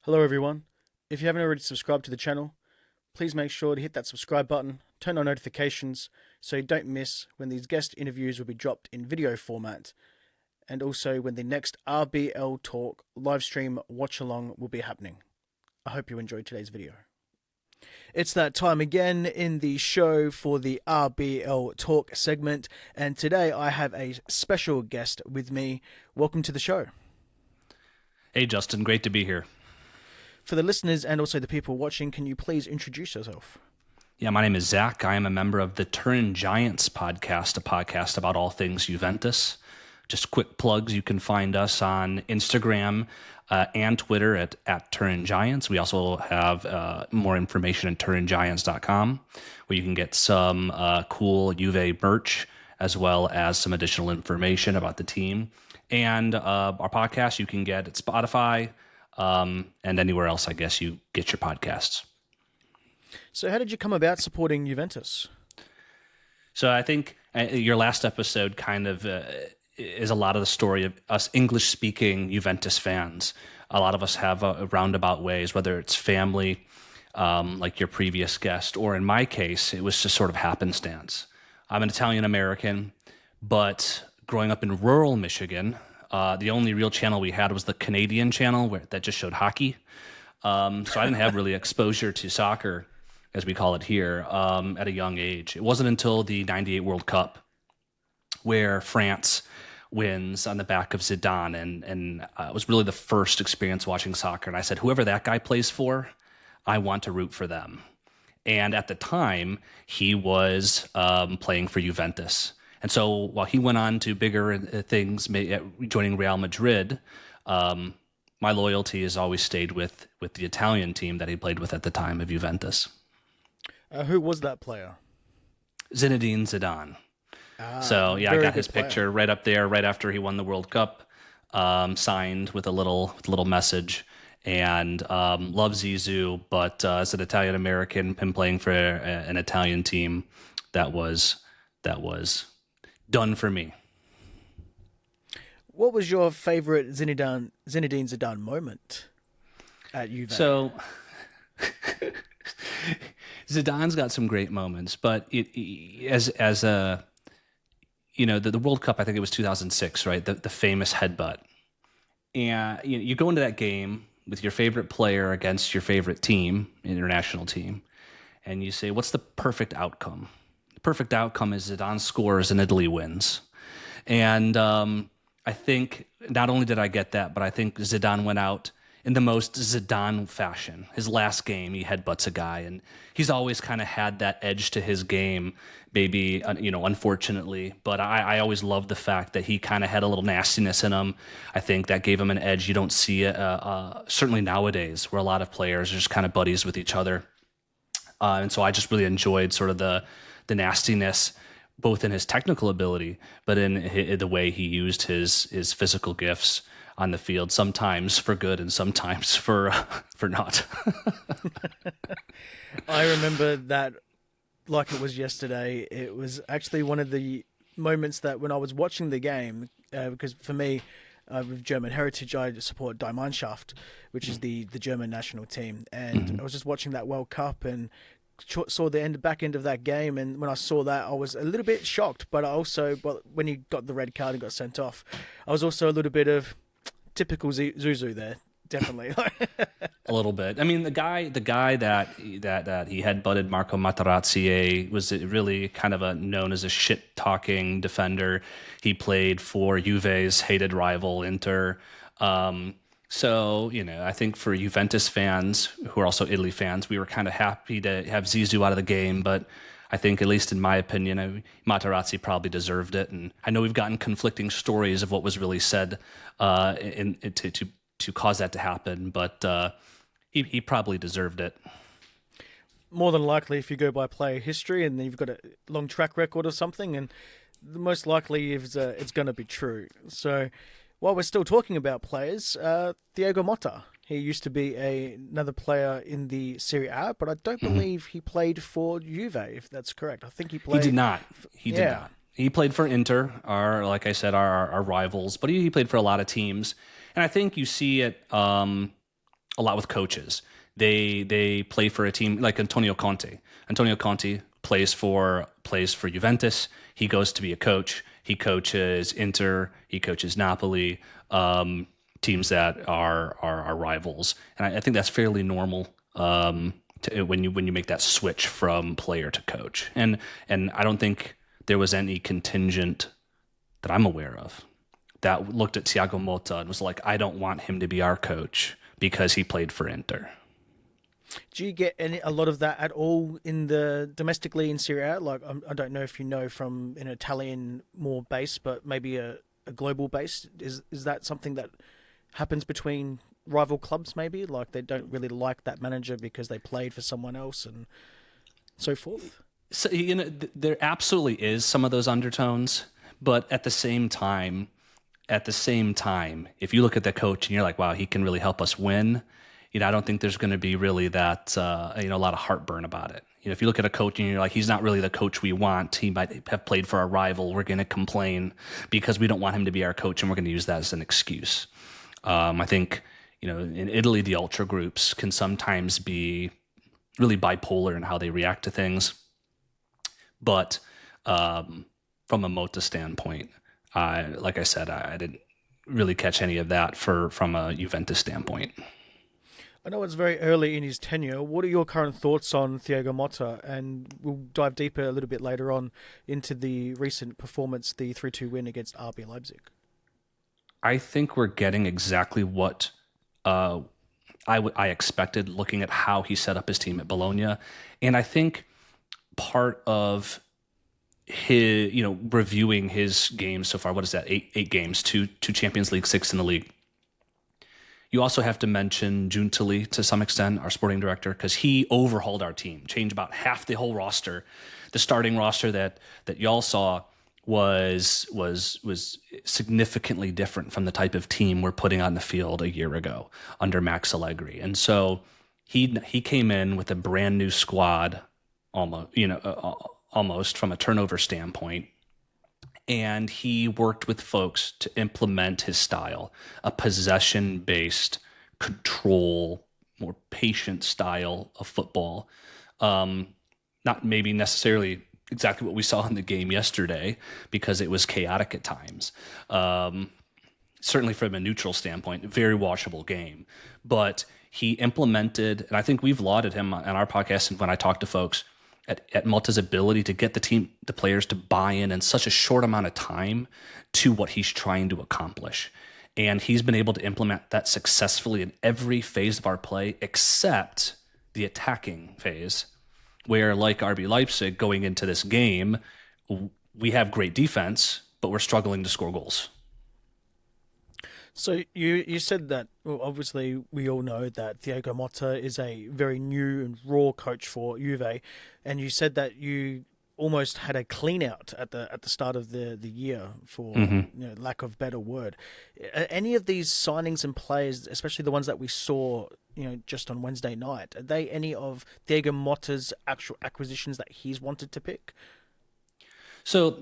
Hello everyone. If you haven't already subscribed to the channel, please make sure to hit that subscribe button, turn on notifications so you don't miss when these guest interviews will be dropped in video format, and also when the next RBL Talk live stream watch along will be happening. I hope you enjoyed today's video. It's that time again in the show for the RBL Talk segment, and today I have a special guest with me. Welcome to the show. Hey Justin, great to be here. For the listeners and also the people watching, can you please introduce yourself? Yeah, my name is Zach. I am a member of the Turin Giants podcast, a podcast about all things Juventus. Just quick plugs, you can find us on Instagram and Twitter at Turin Giants. We also have more information at turingiants.com, where you can get some cool Juve merch, as well as some additional information about the team. And our podcast you can get at Spotify, and anywhere else, I guess, you get your podcasts. So how did you come about supporting Juventus? So I think your last episode kind of is a lot of the story of us English-speaking Juventus fans. A lot of us have roundabout ways, whether it's family, like your previous guest, or in my case, it was just sort of happenstance. I'm an Italian-American, but growing up in rural Michigan, the only real channel we had was the Canadian channel that just showed hockey. So I didn't have really exposure to soccer, as we call it here, at a young age. It wasn't until the '98 World Cup where France wins on the back of Zidane, and it was really the first experience watching soccer. And I said, whoever that guy plays for, I want to root for them. And at the time, he was playing for Juventus. And so while he went on to bigger things, joining Real Madrid, my loyalty has always stayed with the Italian team that he played with at the time of Juventus. Who was that player? Zinedine Zidane. So yeah, I got his picture right up there, right after he won the World Cup, signed with a little message. And love Zizou, but as an Italian American, him playing for an Italian team, that was done for me. What was your favorite Zinedine Zidane moment at Juve? So Zidane's got some great moments, but the World Cup, I think it was 2006, right? The famous headbutt. And you go into that game with your favorite player against your favorite team, international team, and you say, what's the perfect outcome? The perfect outcome is Zidane scores and Italy wins. And I think not only did I get that, but I think Zidane went out in the most Zidane fashion. His last game, he headbutts a guy, and he's always kind of had that edge to his game, maybe, unfortunately. But I always loved the fact that he kind of had a little nastiness in him. I think that gave him an edge you don't see, certainly nowadays, where a lot of players are just kind of buddies with each other. And so I just really enjoyed sort of the nastiness, both in his technical ability, but in the way he used his physical gifts on the field, sometimes for good and sometimes for not. I remember that like it was yesterday. It was actually one of the moments that when I was watching the game, because for me, with German heritage, I support Die Mannschaft, which is the German national team. And I was just watching that World Cup and saw the back end of that game, and when I saw that, I was a little bit shocked. But when he got the red card and got sent off, I was also a little bit of typical Zuzu there, definitely. A little bit. I mean, the guy that he headbutted, Marco Materazzi, was really kind of known as a shit-talking defender. He played for Juve's hated rival Inter. So, I think for Juventus fans who are also Italy fans, we were kind of happy to have Zizou out of the game. But I think, at least in my opinion, Materazzi probably deserved it. And I know we've gotten conflicting stories of what was really said to cause that to happen. But he probably deserved it. More than likely, if you go by player history and you've got a long track record or something, and most likely it's going to be true. So while we're still talking about players, Thiago Motta, he used to be another player in the Serie A, but I don't believe he played for Juve, if that's correct. I think he played... He did not. He did not. He played for Inter, like I said, our rivals, but he played for a lot of teams. And I think you see it a lot with coaches. They play for a team like Antonio Conte. Antonio Conte plays for Juventus. He goes to be a coach. He coaches Inter. He coaches Napoli, teams that are rivals, and I think that's fairly normal. When you make that switch from player to coach, and I don't think there was any contingent that I'm aware of that looked at Thiago Motta and was like, I don't want him to be our coach because he played for Inter. Do you get a lot of that at all in the domestically in Serie A? Like, I don't know if you know from an Italian more base, but maybe a global base. Is that something that happens between rival clubs? Maybe like they don't really like that manager because they played for someone else and so forth. So there absolutely is some of those undertones, but at the same time, if you look at the coach and you're like, wow, he can really help us win. I don't think there's going to be really that, a lot of heartburn about it. If you look at a coach and you're like, he's not really the coach we want. He might have played for our rival. We're going to complain because we don't want him to be our coach, and we're going to use that as an excuse. I think, in Italy, the ultra groups can sometimes be really bipolar in how they react to things. But from a Motta standpoint, like I said, I didn't really catch any of that from a Juventus standpoint. I know it's very early in his tenure. What are your current thoughts on Thiago Motta? And we'll dive deeper a little bit later on into the recent performance, the 3-2 win against RB Leipzig. I think we're getting exactly what I expected, looking at how he set up his team at Bologna. And I think part of his, reviewing his games so far, what is that, eight games, two Champions League, 6 in the league. You also have to mention Giuntoli to some extent, our sporting director, because he overhauled our team, changed about half the whole roster. The starting roster that y'all saw was significantly different from the type of team we're putting on the field a year ago under Max Allegri. And so he came in with a brand new squad, almost from a turnover standpoint. And he worked with folks to implement his style, a possession-based, control, more patient style of football. Not maybe necessarily exactly what we saw in the game yesterday, because it was chaotic at times. Certainly from a neutral standpoint, a very watchable game. But he implemented, and I think we've lauded him on our podcast and when I talk to folks, at Motta's ability to get the players to buy in such a short amount of time to what he's trying to accomplish. And he's been able to implement that successfully in every phase of our play except the attacking phase, where like RB Leipzig going into this game, we have great defense, but we're struggling to score goals. So you said that, well, obviously we all know that Thiago Motta is a very new and raw coach for Juve, and you said that you almost had a clean out at the start of the year, for lack of better word. Are any of these signings and players, especially the ones that we saw just on Wednesday night, are they any of Thiago Motta's actual acquisitions that he's wanted to pick? So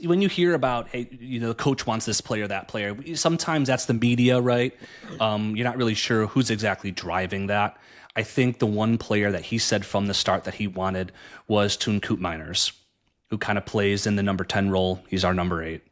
when you hear about, hey, the coach wants this player, that player, sometimes that's the media, right? You're not really sure who's exactly driving that. I think the one player that he said from the start that he wanted was Turin Giants, who kind of plays in the number 10 role. He's our number 8.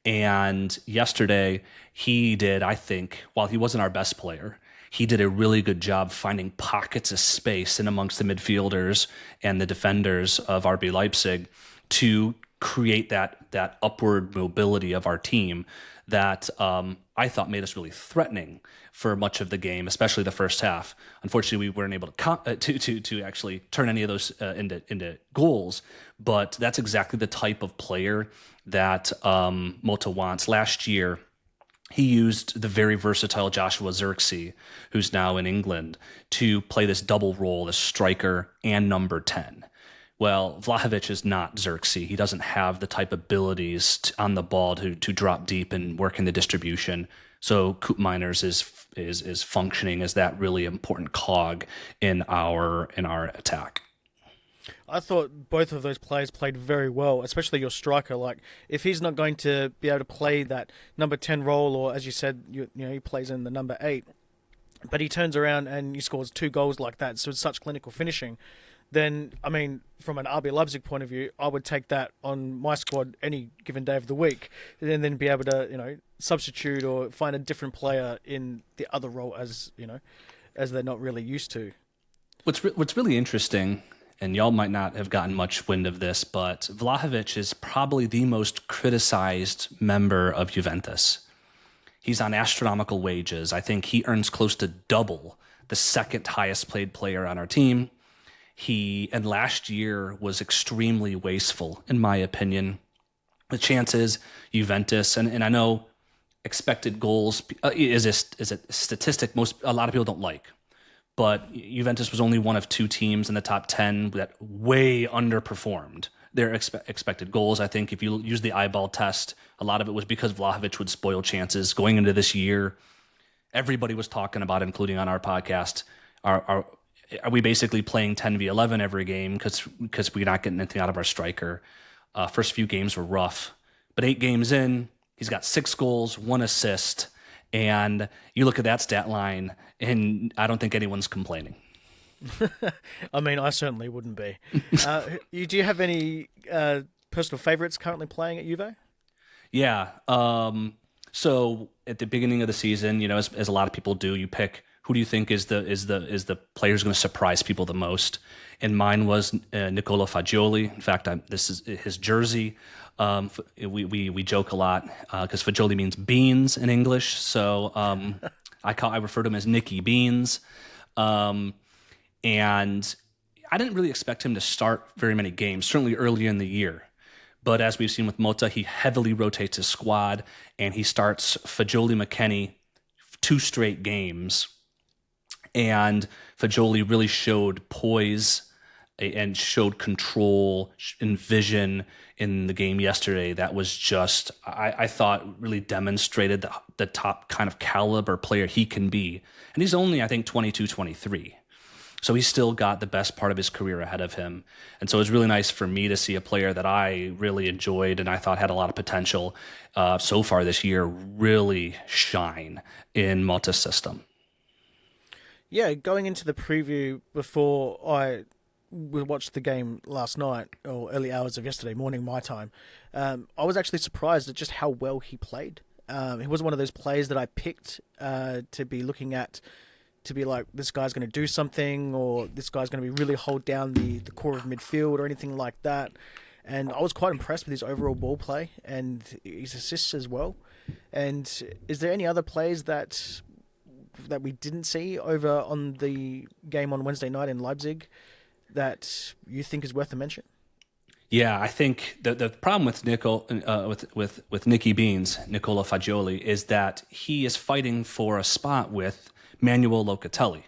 And yesterday he did, I think, while he wasn't our best player, he did a really good job finding pockets of space in amongst the midfielders and the defenders of RB Leipzig to create that upward mobility of our team that I thought made us really threatening for much of the game, especially the first half. Unfortunately, we weren't able to actually turn any of those into goals. But that's exactly the type of player that Motta wants. Last year, he used the very versatile Joshua Zirkzee, who's now in England, to play this double role as striker and number 10. Well, Vlahovic is not Zirkzee. He doesn't have the type of abilities on the ball to drop deep and work in the distribution. So Koop Miners is functioning as that really important cog in our attack. I thought both of those players played very well, especially your striker. Like, if he's not going to be able to play that number 10 role, or as you said, he plays in the number 8, but he turns around and he scores 2 goals like that, so it's such clinical finishing, then, I mean, from an RB Leipzig point of view, I would take that on my squad any given day of the week, and then be able to, substitute or find a different player in the other role as they're not really used to. What's really interesting, and y'all might not have gotten much wind of this, but Vlahovic is probably the most criticized member of Juventus. He's on astronomical wages. I think he earns close to double the second highest paid player on our team. And last year was extremely wasteful, in my opinion. The chances Juventus, and I know expected goals is a statistic a lot of people don't like. But Juventus was only one of 2 teams in the top 10 that way underperformed their expected goals. I think if you use the eyeball test, a lot of it was because Vlahovic would spoil chances. Going into this year, everybody was talking about, including on our podcast, are we basically playing 10v11 every game because we're not getting anything out of our striker? First few games were rough. But 8 games in, he's got 6 goals, 1 assist. And you look at that stat line, and I don't think anyone's complaining. I mean, I certainly wouldn't be. Do you have any personal favorites currently playing at Juve? Yeah. So at the beginning of the season, as a lot of people do, you pick who do you think is the player who's going to surprise people the most. And mine was Nicola Fagioli. In fact, this is his jersey. We joke a lot because Fagioli means beans in English, so I refer to him as Nicky Beans. And I didn't really expect him to start very many games, certainly early in the year. But as we've seen with Mota, he heavily rotates his squad, and he starts Fagioli McKennie 2 straight games. And Fagioli really showed poise and showed control and vision in the game yesterday. That was just, I thought, really demonstrated the top kind of caliber player he can be. And he's only, I think, 22, 23. So he's still got the best part of his career ahead of him. And so it was really nice for me to see a player that I really enjoyed and I thought had a lot of potential so far this year really shine in Motta's system. Yeah, going into the preview before we watched the game last night, or early hours of yesterday morning, my time, I was actually surprised at just how well he played. He wasn't one of those players that I picked to be looking at, to be like, this guy's going to do something, or this guy's going to be really hold down the core of midfield or anything like that. And I was quite impressed with his overall ball play and his assists as well. And is there any other plays that we didn't see over on the game on Wednesday night in Leipzig that you think is worth a mention? Yeah, I think the problem with with Nicky Beans, Nicola Fagioli, is that he is fighting for a spot with Manuel Locatelli,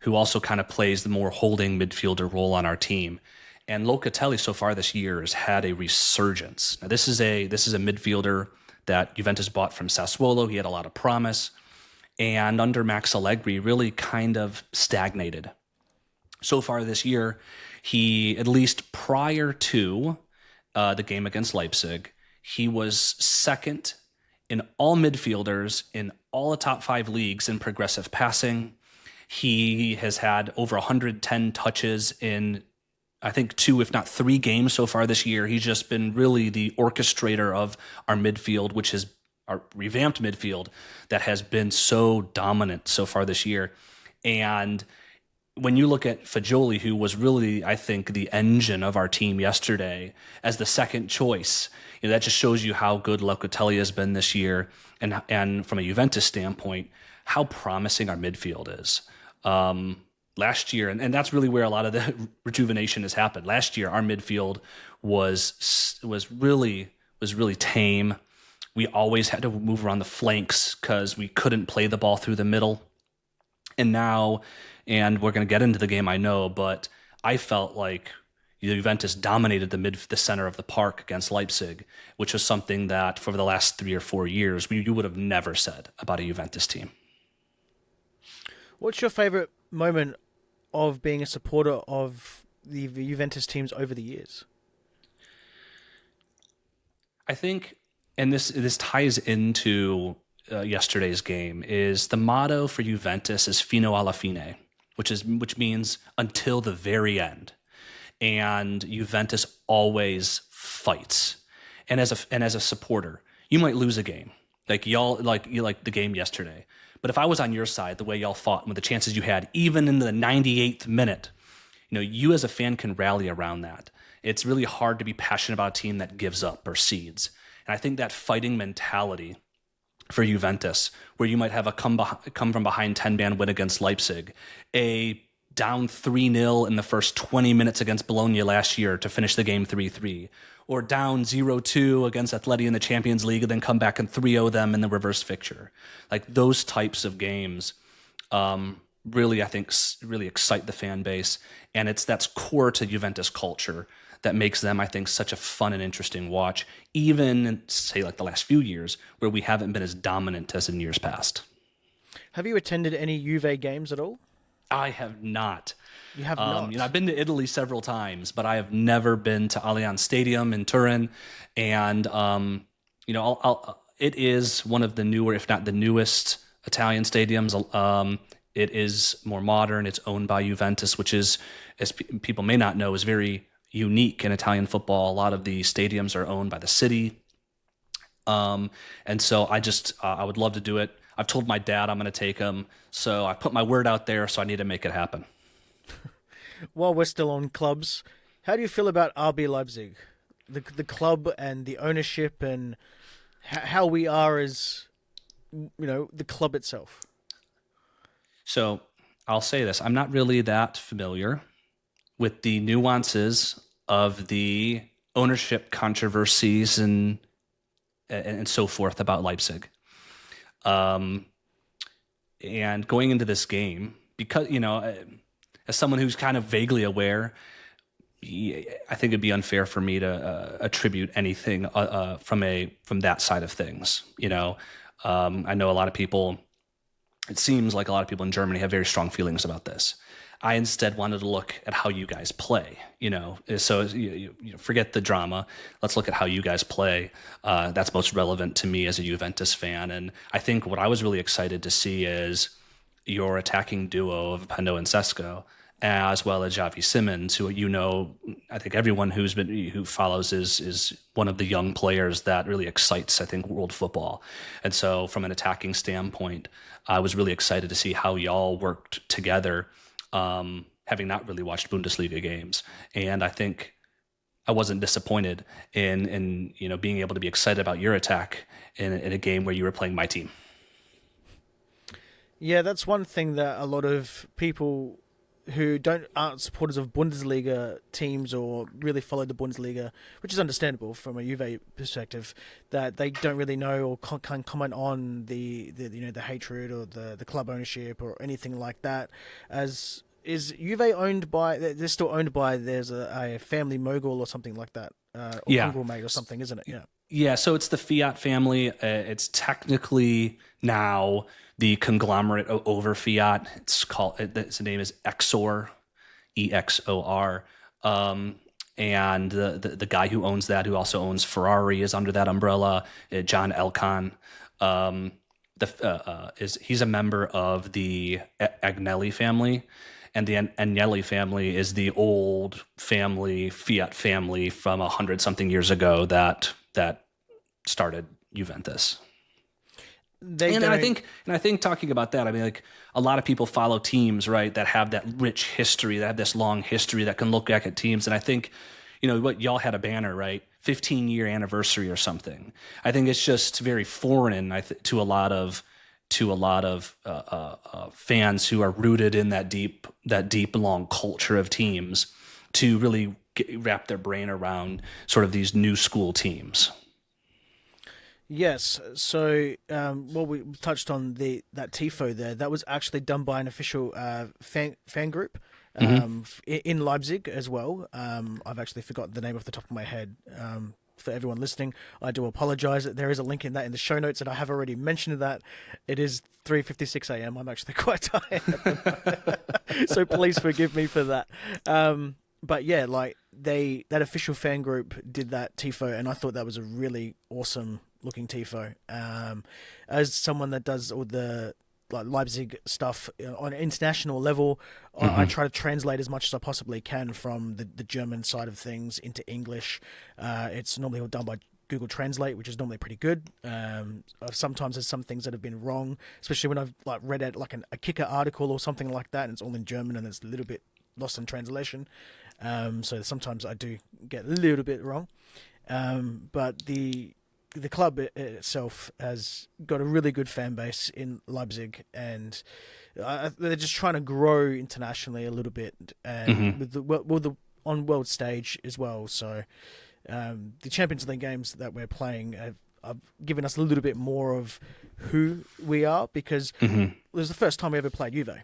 who also kind of plays the more holding midfielder role on our team. And Locatelli so far this year has had a resurgence. Now this is a midfielder that Juventus bought from Sassuolo. He had a lot of promise, and under Max Allegri really kind of stagnated. So far this year, he, at least prior to the game against Leipzig, he was second in all midfielders in all the top 5 leagues in progressive passing. He has had over 110 touches in, I think, 2, if not 3 games so far this year. He's just been really the orchestrator of our midfield, which is our revamped midfield that has been so dominant so far this year. And when you look at Fagioli, who was really, I think, the engine of our team yesterday, as the second choice, that just shows you how good Locatelli has been this year, and from a Juventus standpoint, how promising our midfield is. Last year, and that's really where a lot of the rejuvenation has happened. Last year, our midfield was really tame. We always had to move around the flanks because we couldn't play the ball through the middle. And now, and we're going to get into the game, I know, but I felt like Juventus dominated the center of the park against Leipzig, which was something that for the last 3 or 4 years you would have never said about a Juventus team. What's your favorite moment of being a supporter of the Juventus teams over the years? I think, and this ties into yesterday's game, is the motto for Juventus is "Fino alla fine," which means until the very end. And Juventus always fights. And as a supporter, you might lose a game, like y'all, like the game yesterday. But if I was on your side, the way y'all fought, with the chances you had, even in the 98th minute, you as a fan can rally around that. It's really hard to be passionate about a team that gives up or cedes. And I think that fighting mentality for Juventus, where you might have a come from behind 10-man win against Leipzig, a down 3-0 in the first 20 minutes against Bologna last year to finish the game 3-3, or down 0-2 against Atleti in the Champions League and then come back and 3-0 them in the reverse fixture. Like those types of games really, I think, really excite the fan base. And that's core to Juventus culture that makes them, I think, such a fun and interesting watch, even in, say, like the last few years where we haven't been as dominant as in years past. Have you attended any Juve games at all? I have not. You have not? I've been to Italy several times, but I have never been to Allianz Stadium in Turin. And, it is one of the newer, if not the newest, Italian stadiums. It is more modern. It's owned by Juventus, which is, as people may not know, is very unique in Italian football. A lot of the stadiums are owned by the city. And so I would love to do it. I've told my dad I'm going to take him, so I put my word out there, so I need to make it happen. While we're still on clubs, how do you feel about RB Leipzig? The club and the ownership and how we are as, the club itself? So I'll say this. I'm not really that familiar with the nuances of the ownership controversies and so forth about Leipzig. And going into this game, because, as someone who's kind of vaguely aware, I think it'd be unfair for me to attribute anything from that side of things. I know a lot of people, it seems like a lot of people in Germany have very strong feelings about this. I instead wanted to look at how you guys play, so you forget the drama. Let's look at how you guys play. That's most relevant to me as a Juventus fan. And I think what I was really excited to see is your attacking duo of Pendo and Sesko, as well as Xavi Simons, who, I think everyone who follows is one of the young players that really excites, I think, world football. And so from an attacking standpoint, I was really excited to see how y'all worked together, having not really watched Bundesliga games. And I think I wasn't disappointed in being able to be excited about your attack in a game where you were playing my team. Yeah, that's one thing that a lot of people who aren't supporters of Bundesliga teams or really follow the Bundesliga, which is understandable from a Juve perspective, that they don't really know or can't comment on the hatred or the club ownership or anything like that. As is Juve owned by? They're still owned by. There's a family mogul or something like that, or conglomerate or something, isn't it? Yeah. Yeah. So it's the Fiat family. It's technically now the conglomerate over Fiat. Its name is Exor, EXOR. And the guy who owns that, who also owns Ferrari, is under that umbrella. John Elkann. He's a member of the Agnelli family. And the Agnelli family is the old family, Fiat family from 100-something years ago that started Juventus. I think talking about that, I mean, like, a lot of people follow teams, right, that have that rich history, that have this long history, that can look back at teams. And I think, what y'all had a banner, right, 15-year anniversary or something. I think it's just very foreign to a lot of fans who are rooted in that deep long culture of teams to really wrap their brain around sort of these new school teams. Yes, so we touched on that tifo there. That was actually done by an official fan group in Leipzig as well. I've actually forgotten the name off the top of my head. For everyone listening, I do apologize. There is a link in the show notes, and I have already mentioned that. It is 3:56 a.m. I'm actually quite tired, so please forgive me for that. but yeah, like that official fan group did that tifo, and I thought that was a really awesome looking tifo. As someone that does all the like Leipzig stuff on an international level, I Hmm. try to translate as much as I possibly can from the German side of things into English. It's normally all done by Google Translate, which is normally pretty good. Sometimes there's some things that have been wrong, especially when I've like read at like a kicker article or something like that, and it's all in German and it's a little bit lost in translation. So sometimes I do get a little bit wrong. But the club itself has got a really good fan base in Leipzig, and they're just trying to grow internationally a little bit, and Hmm. with the on world stage as well. So the Champions League games that we're playing have given us a little bit more of who we are, because Hmm. it was the first time we ever played Juve.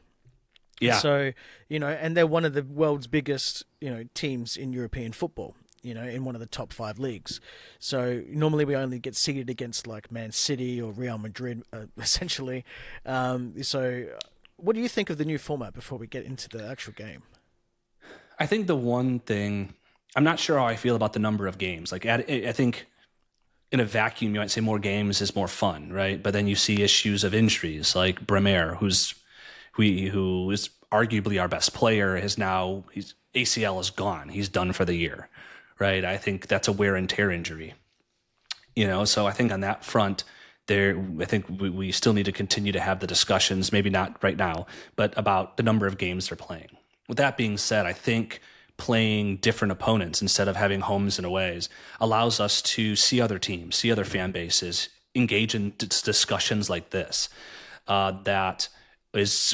Yeah. So, and they're one of the world's biggest, teams in European football, in one of the top five leagues. So normally we only get seeded against like Man City or Real Madrid, essentially. So what do you think of the new format before we get into the actual game? I think the one thing, I'm not sure how I feel about the number of games. Like, I think in a vacuum, you might say more games is more fun, right? But then you see issues of injuries, like Bremer, who is arguably our best player, his ACL is gone. He's done for the year, right? I think that's a wear and tear injury, So I think on that front, I think we still need to continue to have the discussions, maybe not right now, but about the number of games they're playing. With that being said, I think playing different opponents instead of having homes and aways allows us to see other teams, see other fan bases, engage in discussions like this that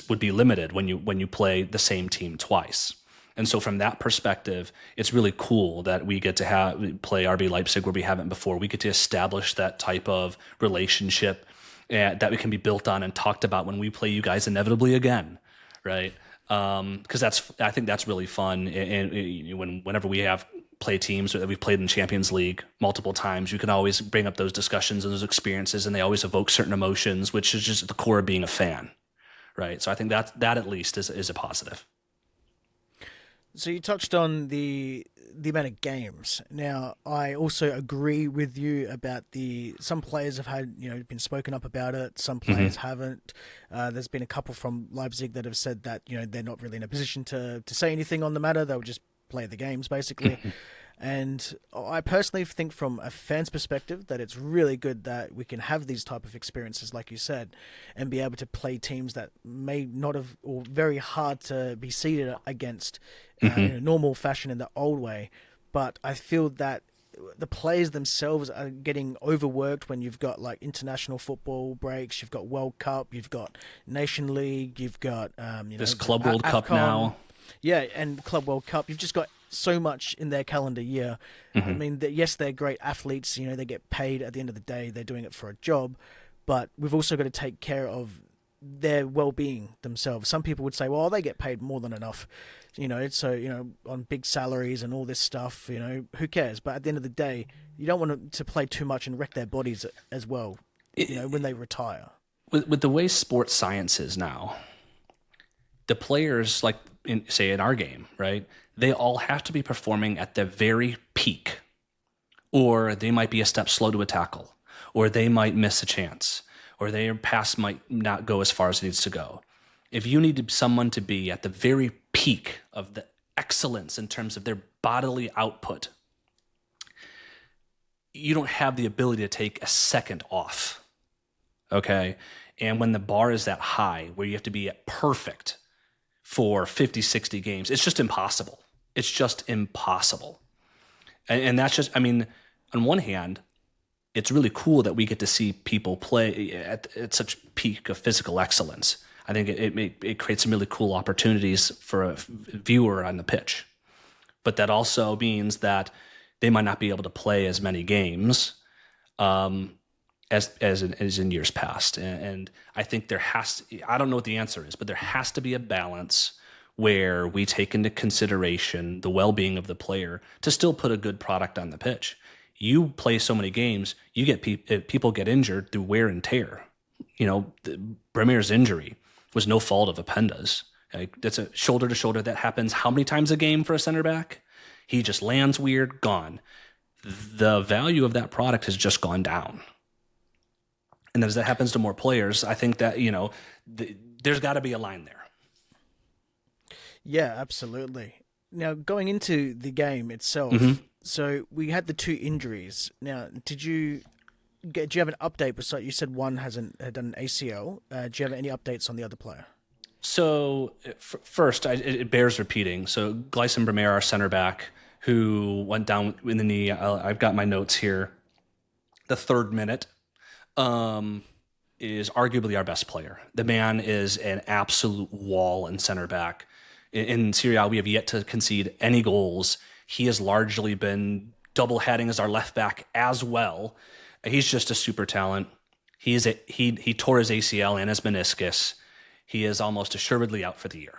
would be limited when you play the same team twice. And so from that perspective, it's really cool that we get to play RB Leipzig where we haven't before. We get to establish that type of relationship that we can be built on and talked about when we play you guys inevitably again, right? Because I think that's really fun. And whenever we have play teams that we've played in the Champions League multiple times, you can always bring up those discussions and those experiences, and they always evoke certain emotions, which is just at the core of being a fan, right? So I think that at least is a positive. So you touched on the amount of games. Now, I also agree with you about some players have had been spoken up about it. Some Hmm. players haven't. There's been a couple from Leipzig that have said that they're not really in a position to say anything on the matter. They'll just play the games basically. And I personally think, from a fan's perspective, that it's really good that we can have these type of experiences, like you said, and be able to play teams that may not have, or very hard to be seeded against in a normal fashion in the old way. But I feel that the players themselves are getting overworked when you've got like international football breaks, you've got World Cup, you've got Nation League, you've got This the Club World Cup AFCON, now. yeah, and Club World Cup. You've just got so much in their calendar year. I Hmm. mean, yes, they're great athletes. They get paid at the end of the day. They're doing it for a job, but we've also got to take care of their well-being themselves. Some people would say, well, they get paid more than enough, so on big salaries and all this stuff. Who cares? But at the end of the day, you don't want to play too much and wreck their bodies as well. When they retire. With the way sports science is now, the players, like say in our game, right? They all have to be performing at their very peak, or they might be a step slow to a tackle, or they might miss a chance, or their pass might not go as far as it needs to go. If you need someone to be at the very peak of the excellence in terms of their bodily output, you don't have the ability to take a second off. Okay. And when the bar is that high, where you have to be at perfect for 50, 60 games, it's just impossible. It's just impossible. And that's just, I mean, on one hand, it's really cool that we get to see people play at such peak of physical excellence. I think it creates some really cool opportunities for a viewer on the pitch. But that also means that they might not be able to play as many games as in years past. And I think I don't know what the answer is, but there has to be a balance where we take into consideration the well-being of the player to still put a good product on the pitch. You play so many games, you get people get injured through wear and tear. Bremer's injury was no fault of Apenda's. Like, that's a shoulder to shoulder. That happens how many times a game for a center back? He just lands weird, gone. The value of that product has just gone down. And as that happens to more players, I think that, there's got to be a line there. Yeah, absolutely. Now, going into the game itself, so we had the 2 injuries. Now, do you have an update? Besides, you said one had done an ACL. Do you have any updates on the other player? So first, it bears repeating. So Gleison Bremer, our center back, who went down in the knee. I've got my notes here. The 3rd minute is arguably our best player. The man is an absolute wall in center back. In Serie A, we have yet to concede any goals. He has largely been double heading as our left back as well. He's just a super talent. He tore his ACL and his meniscus. He is almost assuredly out for the year.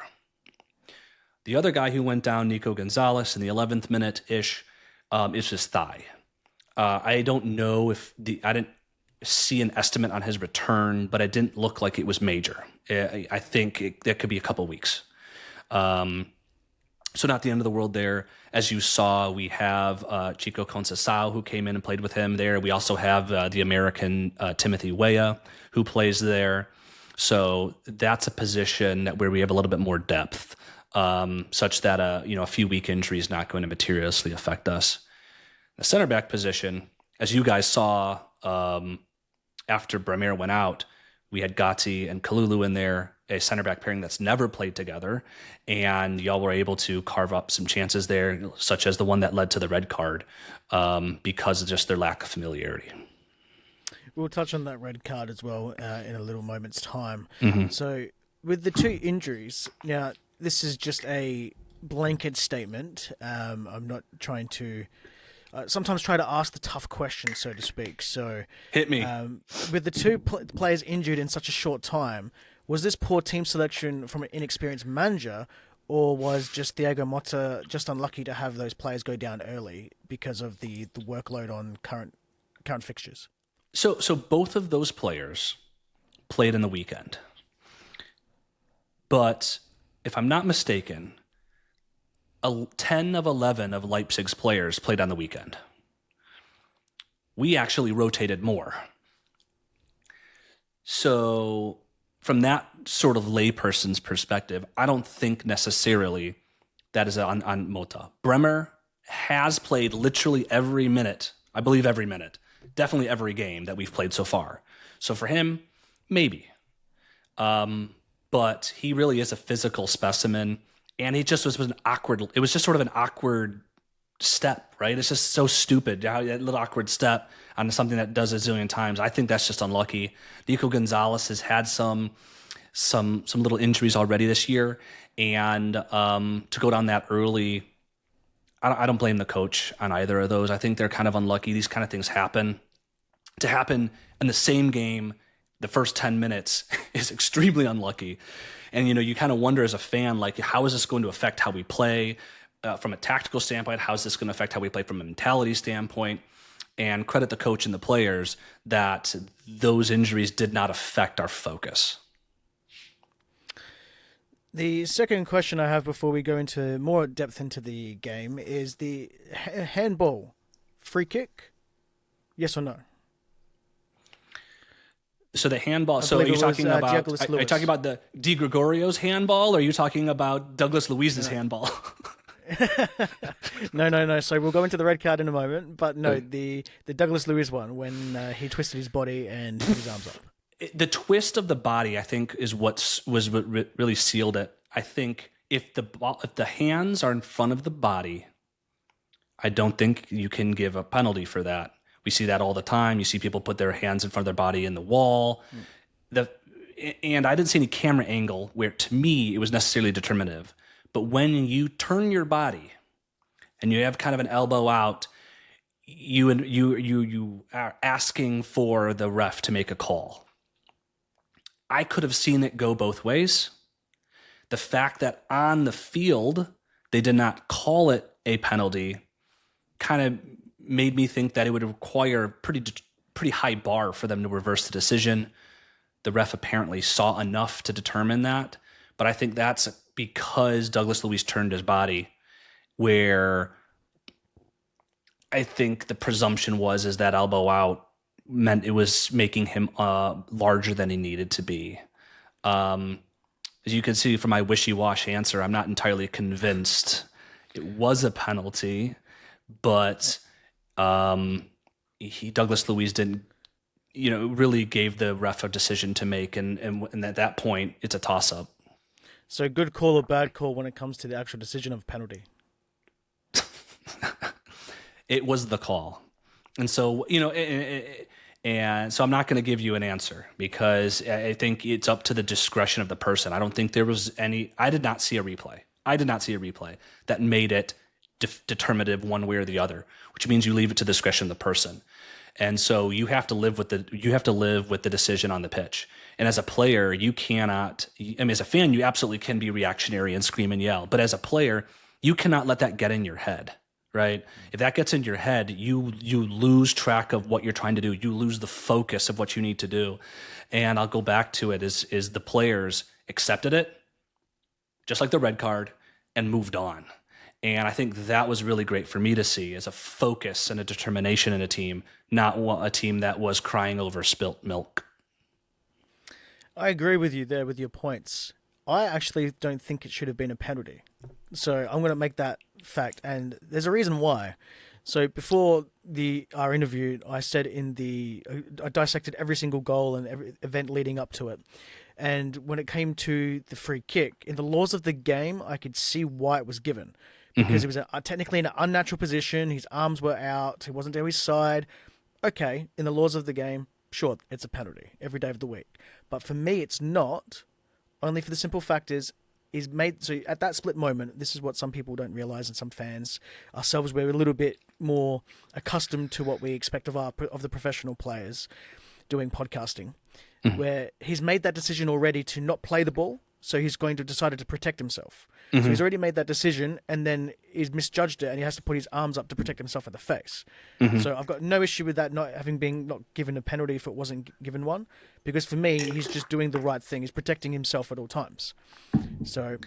The other guy who went down, Nico Gonzalez, in the 11th minute-ish, is his thigh. I don't know I didn't see an estimate on his return, but it didn't look like it was major. I think that could be a couple weeks. So not the end of the world there. As you saw, we have Chico Conceição, who came in and played with him there. We also have the American Timothy Weah, who plays there. So that's a position where we have a little bit more depth, such that a few week injury is not going to materially affect us. The center back position, as you guys saw after Bremer went out, we had Gatti and Kalulu in there, a center back pairing that's never played together, and y'all were able to carve up some chances there, such as the one that led to the red card, because of just their lack of familiarity. We'll touch on that red card as well in a little moment's time. So with the 2 injuries, now this is just a blanket statement. I'm not trying to sometimes try to ask the tough questions, so to speak. So hit me. With the 2 players injured in such a short time, was this poor team selection from an inexperienced manager, or was just Thiago Motta just unlucky to have those players go down early because of the workload on current fixtures? So both of those players played in the weekend. But if I'm not mistaken, 10 of 11 of Leipzig's players played on the weekend. We actually rotated more. So from that sort of layperson's perspective, I don't think necessarily that is on Motta. Bremer has played literally every minute, I believe every minute, definitely every game that we've played so far. So for him, maybe. But he really is a physical specimen, and he just was an awkward, it was just sort of an awkward step, right? It's just so stupid, that little awkward step on something that does a zillion times. I think that's just unlucky. Nico Gonzalez has had some little injuries already this year, and to go down that early, I don't blame the coach on either of those. I think they're kind of unlucky. These kind of things happen. To happen in the same game, the first 10 minutes is extremely unlucky. And, you kind of wonder as a fan, like, how is this going to affect how we play from a tactical standpoint? How is this going to affect how we play from a mentality standpoint? And credit the coach and the players that those injuries did not affect our focus. The second question I have before we go into more depth into the game is the handball free kick. Yes or no? So the handball. So are you talking about? Are you talking about the Di Gregorio's handball, or are you talking about Douglas Luiz's handball? No. So we'll go into the red card in a moment. But no, the Douglas Luiz one when he twisted his body and his arms up. The twist of the body, I think, is what really sealed it. I think if the hands are in front of the body, I don't think you can give a penalty for that. We see that all the time. You see people put their hands in front of their body in the wall. And I didn't see any camera angle where, to me, it was necessarily determinative. But when you turn your body and you have kind of an elbow out, you are asking for the ref to make a call. I could have seen it go both ways. The fact that on the field they did not call it a penalty kind of made me think that it would require a pretty high bar for them to reverse the decision. The ref apparently saw enough to determine that, but I think that's because Douglas Luiz turned his body, where I think the presumption is that elbow out meant it was making him larger than he needed to be. As you can see from my wishy-washy answer, I'm not entirely convinced it was a penalty, but Douglas Luiz didn't, really gave the ref a decision to make, and at that point, it's a toss-up. So good call or bad call when it comes to the actual decision of penalty? It was the call. And so, and so I'm not going to give you an answer because I think it's up to the discretion of the person. I don't think there was I did not see a replay. That made it determinative one way or the other, which means you leave it to the discretion of the person. And so you have to live with the decision on the pitch. And as a player, you cannot, as a fan, you absolutely can be reactionary and scream and yell. But as a player, you cannot let that get in your head. Right? If that gets in your head, you lose track of what you're trying to do. You lose the focus of what you need to do. And I'll go back to it is the players accepted it, just like the red card, and moved on. And I think that was really great for me to see as a focus and a determination in a team, not a team that was crying over spilt milk. I agree with you there with your points. I actually don't think it should have been a penalty. So I'm going to make that fact, and there's a reason why. So before our interview, I said I dissected every single goal and every event leading up to it. And when it came to the free kick, in the laws of the game, I could see why it was given. Because it was technically in an unnatural position, his arms were out, he wasn't to his side. Okay, in the laws of the game, sure, it's a penalty every day of the week. But for me, it's not, only for the simple fact is so at that split moment, this is what some people don't realize, and some fans ourselves, we're a little bit more accustomed to what we expect of the professional players doing podcasting, where he's made that decision already to not play the ball, so he's going to decide to protect himself. So he's already made that decision, and then he's misjudged it, and he has to put his arms up to protect himself in the face. So I've got no issue with that not given a penalty if it wasn't given one, because for me, he's just doing the right thing. He's protecting himself at all times. So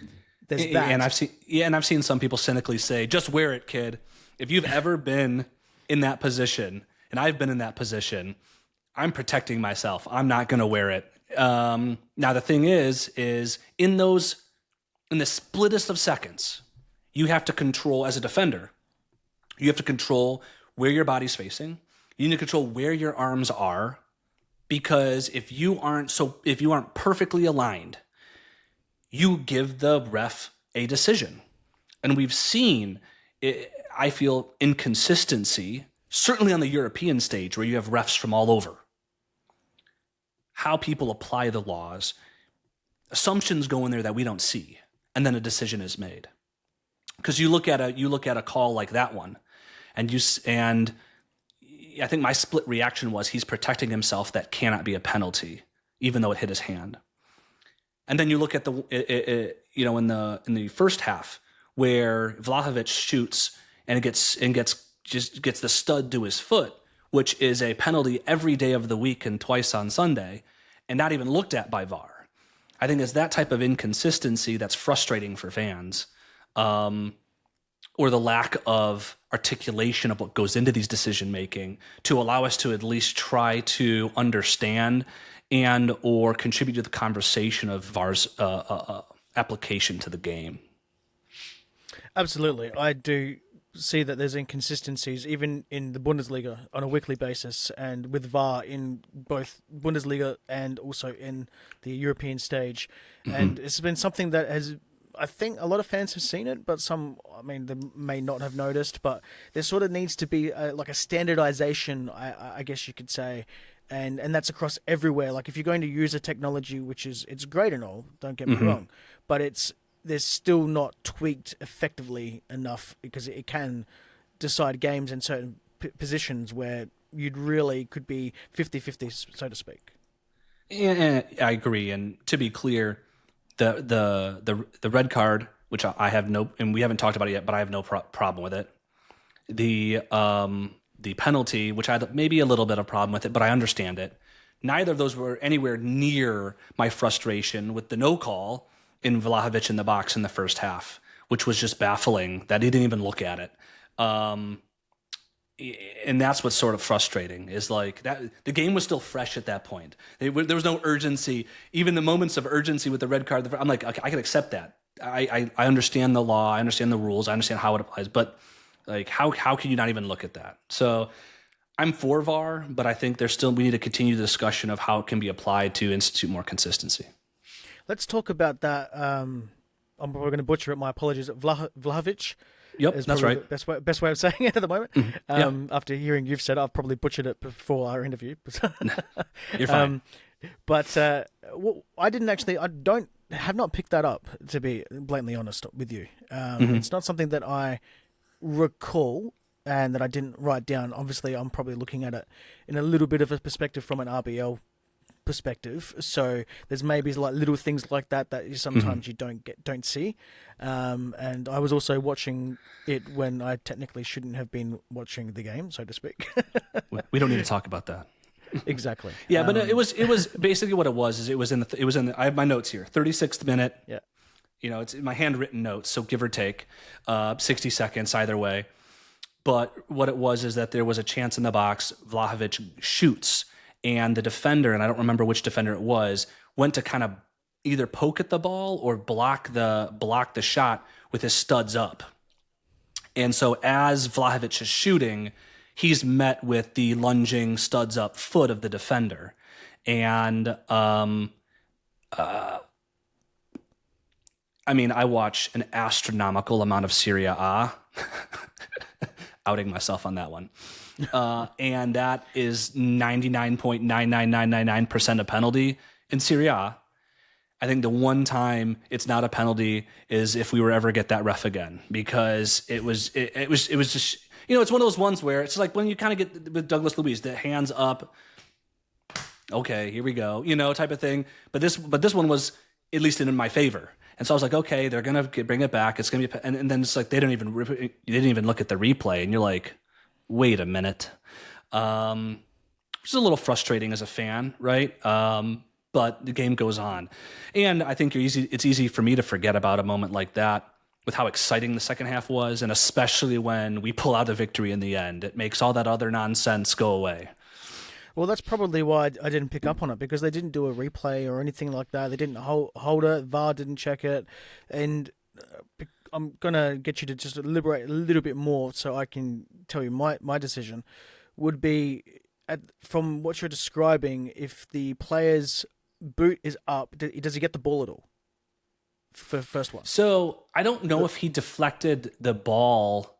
there's that. And I've seen some people cynically say, "Just wear it, kid." If you've ever been in that position, and I've been in that position, I'm protecting myself. I'm not going to wear it. Now the thing is in the splittest of seconds, you have to control, as a defender, you have to control where your body's facing. You need to control where your arms are, because if you aren't perfectly aligned, you give the ref a decision. And we've seen, I feel, inconsistency, certainly on the European stage where you have refs from all over. How people apply the laws, assumptions go in there that we don't see, and then a decision is made. Because you look at a call like that one, and I think my split reaction was he's protecting himself. That cannot be a penalty, even though it hit his hand. And then you look at in the first half where Vlahovic shoots and gets the stud to his foot, which is a penalty every day of the week and twice on Sunday, and not even looked at by VAR. I think it's that type of inconsistency that's frustrating for fans, or the lack of articulation of what goes into these decision-making to allow us to at least try to understand and or contribute to the conversation of VAR's application to the game. Absolutely. I do see that there's inconsistencies even in the Bundesliga on a weekly basis, and with VAR in both Bundesliga and also in the European stage. And it's been something that I think a lot of fans have seen it, but some, they may not have noticed, but there sort of needs to be like a standardization, I guess you could say. And that's across everywhere. Like if you're going to use a technology, it's great and all, don't get me wrong, but there's still not tweaked effectively enough, because it can decide games in certain positions where you'd really could be 50-50, so to speak. Yeah, I agree. And to be clear, the red card, which I have no, and we haven't talked about it yet, but I have no problem with it. The penalty, which I had maybe a little bit of problem with it, but I understand it. Neither of those were anywhere near my frustration with the no call in Vlahovic in the box in the first half, which was just baffling that he didn't even look at it. And that's what's sort of frustrating, is like that the game was still fresh at that point. There was no urgency. Even the moments of urgency with the red card, I'm like, okay, I can accept that. I understand the law, I understand the rules, I understand how it applies, but like how can you not even look at that? So I'm for VAR, but I think we need to continue the discussion of how it can be applied to institute more consistency. Let's talk about that. I'm probably going to butcher it. My apologies. Vlahovic. Yep, that's right. Best way of saying it at the moment. Mm-hmm. After hearing you've said it, I've probably butchered it before our interview. You're fine. But I didn't actually. Have not picked that up, to be blatantly honest with you. It's not something that I recall and that I didn't write down. Obviously, I'm probably looking at it in a little bit of a perspective from an RBL perspective, so there's maybe like little things like that you sometimes you don't see, and I was also watching it when I technically shouldn't have been watching the game, so to speak. We don't need to talk about that. Exactly. Yeah, but it was basically what it was. Is it was in the I have my notes here. 36th minute. Yeah. It's in my handwritten notes, so give or take 60 seconds either way. But what it was is that there was a chance in the box. Vlahovic shoots. And the defender, and I don't remember which defender it was, went to kind of either poke at the ball or block the shot with his studs up. And so as Vlahovic is shooting, he's met with the lunging studs up foot of the defender. And I watch an astronomical amount of Serie A. Outing myself on that one. And that is 99.99999% a penalty in Serie A. I think the one time it's not a penalty is if we were ever get that ref again, because it was just, it's one of those ones where it's like when you kind of get with Douglas Luiz, the hands up, okay, here we go, type of thing. But this one was at least in my favor. And so I was like, okay, they're going to bring it back. It's going to be, and then it's like, they didn't even look at the replay, and you're like, wait a minute. Which is a little frustrating as a fan, right? But the game goes on. And I think it's easy for me to forget about a moment like that with how exciting the second half was, and especially when we pull out a victory in the end. It makes all that other nonsense go away. Well, that's probably why I didn't pick up on it, because they didn't do a replay or anything like that. They didn't hold it. VAR didn't check it. And I'm going to get you to just elaborate a little bit more so I can tell you my decision would be, from what you're describing, if the player's boot is up, does he get the ball at all? For the first one. So I don't know if he deflected the ball.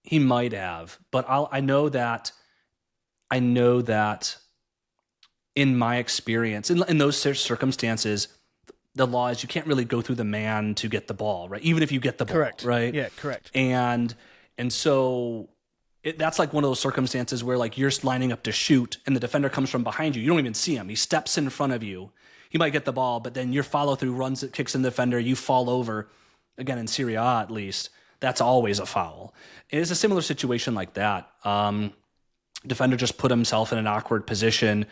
He might have, but I know that in my experience, in those circumstances, the law is you can't really go through the man to get the ball, right? Even if you get the ball, correct, right? Yeah, correct. And so that's like one of those circumstances where like you're lining up to shoot and the defender comes from behind you. You don't even see him. He steps in front of you. He might get the ball, but then your follow through runs, it kicks in the defender. You fall over. Again, in Serie A at least, that's always a foul. It's a similar situation like that. Defender just put himself in an awkward position.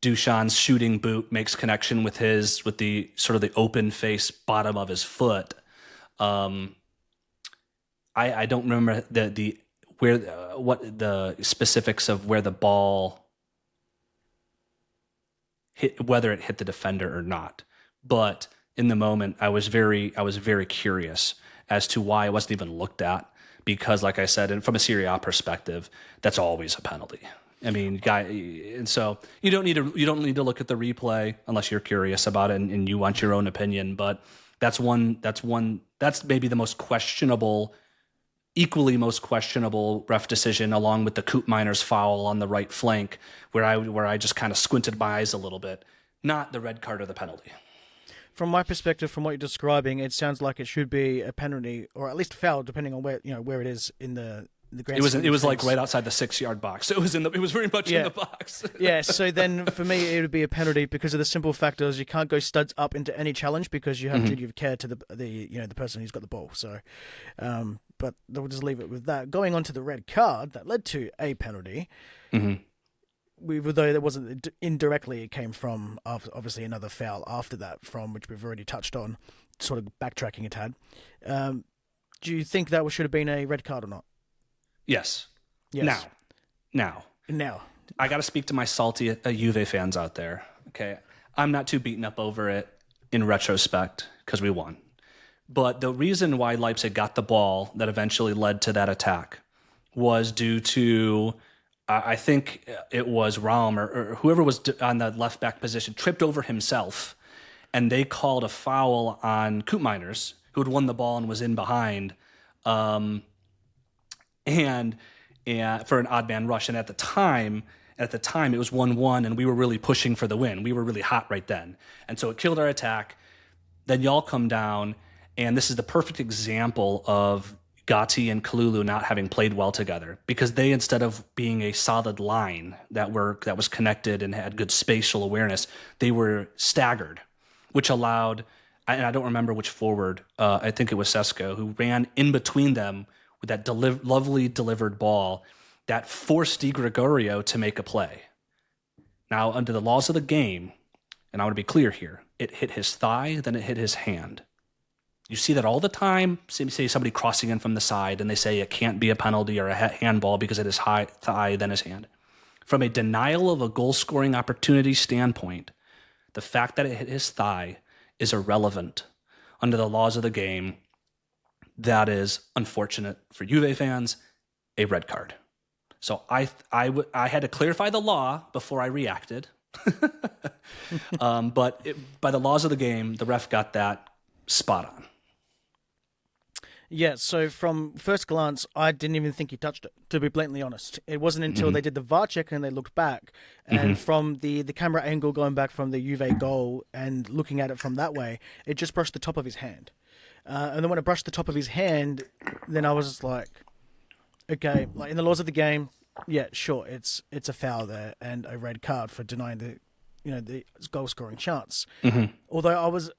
Duchan's shooting boot makes connection with the sort of the open face bottom of his foot. I don't remember what the specifics of where the ball hit, whether it hit the defender or not. But in the moment, I was very curious as to why it wasn't even looked at. Because, like I said, and from a Serie A perspective, that's always a penalty. I mean, and so you don't need to look at the replay unless you're curious about it and you want your own opinion. But that's maybe the most questionable, equally most questionable ref decision, along with the Koopmeiners foul on the right flank, where I just kind of squinted my eyes a little bit. Not the red card or the penalty. From my perspective, from what you're describing, it sounds like it should be a penalty or at least a foul, depending on where it is in the grand. It was like right outside the 6-yard box. So it was very much in the box. Yeah. So then for me, it would be a penalty because of the simple factors. You can't go studs up into any challenge because you have duty of care to the person who's got the ball. So, but we'll just leave it with that. Going on to the red card that led to a penalty. though there wasn't indirectly, it came from obviously another foul after that, from which we've already touched on, sort of backtracking a tad. Do you think that should have been a red card or not? Yes. Yes. Now. I got to speak to my salty Juve fans out there. Okay, I'm not too beaten up over it in retrospect because we won. But the reason why Leipzig got the ball that eventually led to that attack was due to, I think it was Raum or whoever was on the left back position tripped over himself, and they called a foul on Koopmeiners, who had won the ball and was in behind, and for an odd man rush. And at the time it was 1-1, and we were really pushing for the win. We were really hot right then, and so it killed our attack. Then y'all come down. And this is the perfect example of Gatti and Kalulu not having played well together, because they, instead of being a solid line that was connected and had good spatial awareness, they were staggered, which allowed, and I don't remember which forward, I think it was Sesko, who ran in between them with that lovely delivered ball that forced Di Gregorio to make a play. Now, under the laws of the game, and I want to be clear here, it hit his thigh, then it hit his hand. You see that all the time. Say somebody crossing in from the side, and they say it can't be a penalty or a handball because it is thigh, then his hand. From a denial of a goal-scoring opportunity standpoint, the fact that it hit his thigh is irrelevant. Under the laws of the game, that is unfortunate for Juve fans, a red card. So I had to clarify the law before I reacted. But by the laws of the game, the ref got that spot on. Yeah, so from first glance, I didn't even think he touched it, to be blatantly honest. It wasn't until they did the VAR check and they looked back, and from the camera angle going back from the Juve goal and looking at it from that way, it just brushed the top of his hand. And then when it brushed the top of his hand, then I was just like, okay, like in the laws of the game, yeah, sure, it's a foul there and a red card for denying the goal scoring chance. Although I was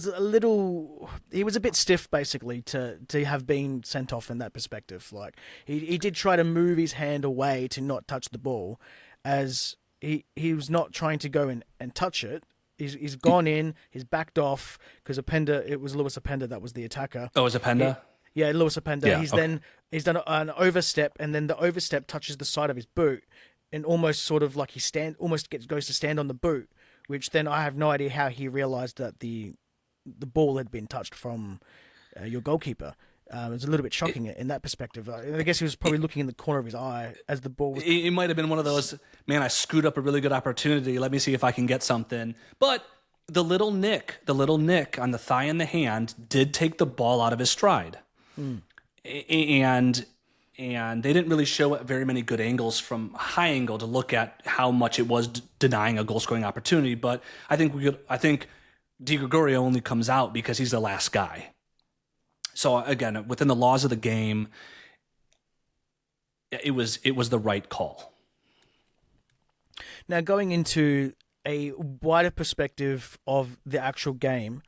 a little. He was a bit stiff, basically, to have been sent off in that perspective. Like he did try to move his hand away to not touch the ball, as he was not trying to go in and touch it. He's gone in. He's backed off because it was Lewis Openda that was the attacker. Oh, it was Openda? Yeah, Lewis Openda. Yeah, He's done an overstep, and then the overstep touches the side of his boot, and almost sort of like goes to stand on the boot. Which then I have no idea how he realised that the ball had been touched from your goalkeeper. It was a little bit shocking in that perspective. I guess he was probably looking in the corner of his eye as the ball was... It might have been one of those, man, I screwed up a really good opportunity. Let me see if I can get something. But the little nick on the thigh and the hand did take the ball out of his stride. And they didn't really show very many good angles from high angle to look at how much it was denying a goal-scoring opportunity. But I think Di Gregorio only comes out because he's the last guy. So again, within the laws of the game, it was the right call. Now, going into a wider perspective of the actual game,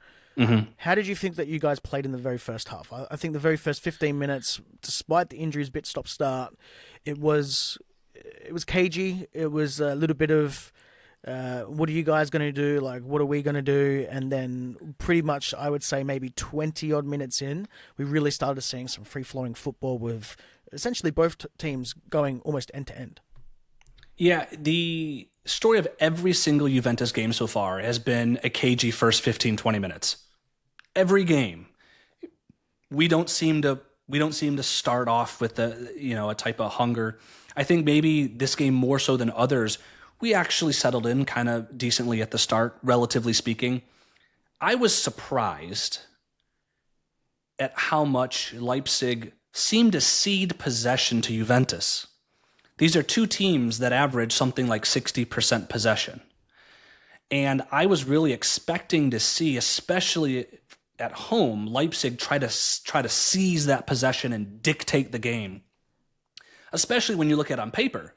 how did you think that you guys played in the very first half? I think the very first 15 minutes, despite the injuries, bit stop-start, it was cagey. It was a little bit of, what are you guys going to do? Like, what are we going to do? And then pretty much, I would say maybe 20-odd minutes in, we really started seeing some free-flowing football with essentially both teams going almost end-to-end. Yeah, the story of every single Juventus game so far has been a cagey first 15, 20 minutes. Every game, we don't seem to start off with a type of hunger. I think maybe this game more so than others, we actually settled in kind of decently at the start, relatively speaking. I was surprised at how much Leipzig seemed to cede possession to Juventus. These are two teams that average something like 60% possession. And I was really expecting to see, especially at home, Leipzig try to seize that possession and dictate the game. Especially when you look at it on paper.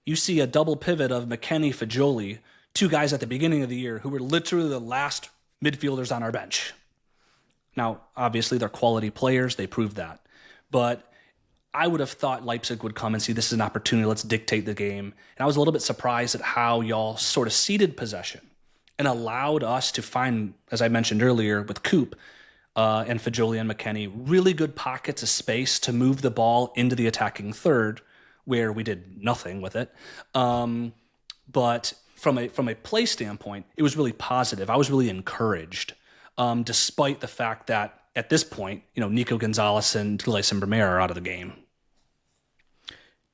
You see a double pivot of McKennie, Fagioli, two guys at the beginning of the year who were literally the last midfielders on our bench. Now, obviously, they're quality players. They proved that. But I would have thought Leipzig would come and see this is an opportunity. Let's dictate the game. And I was a little bit surprised at how y'all sort of ceded possession and allowed us to find, as I mentioned earlier, with Coop and Fajoli and McKennie, really good pockets of space to move the ball into the attacking third, where we did nothing with it. But from a play standpoint, it was really positive. I was really encouraged, despite the fact that at this point, Nico Gonzalez and Toulouse and Vermeer are out of the game.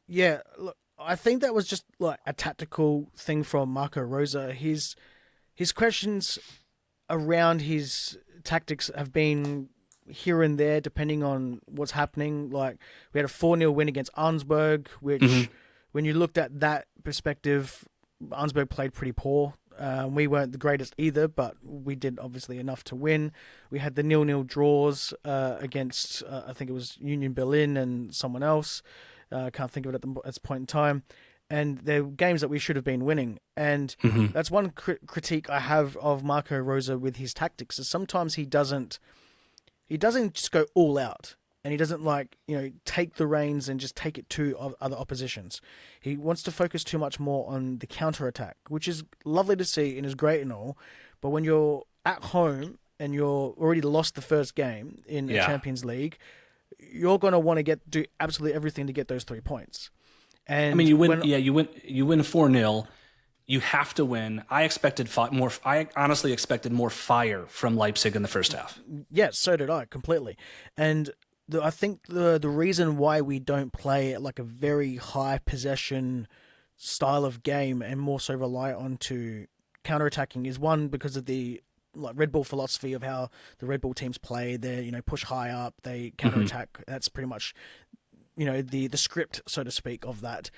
Yeah, look, I think that was just like a tactical thing from Marco Rosa. His questions around his tactics have been here and there, depending on what's happening. Like, we had a 4-0 win against Arnsberg, which, when you looked at that perspective, Arnsberg played pretty poor. We weren't the greatest either, but we did obviously enough to win. We had the 0-0 draws against, I think it was Union Berlin and someone else. I can't think of it at this point in time. And they're games that we should have been winning. And that's one critique I have of Marco Rosa with his tactics, is sometimes he doesn't just go all out. And he doesn't take the reins and just take it to other oppositions. He wants to focus too much more on the counter-attack, which is lovely to see and is great and all. But when you're at home and you're already lost the first game in the Champions League, you're going to want to do absolutely everything to get those 3 points. And I mean, you win 4-0. You have to win. I expected more. I honestly expected more fire from Leipzig in the first half. Yes, so did I, completely. And I think the reason why we don't play like a very high possession style of game and more so rely on to counter-attacking is, one, because of the Red Bull philosophy of how the Red Bull teams play. They push high up, they counter-attack. That's pretty much the script, so to speak, of that.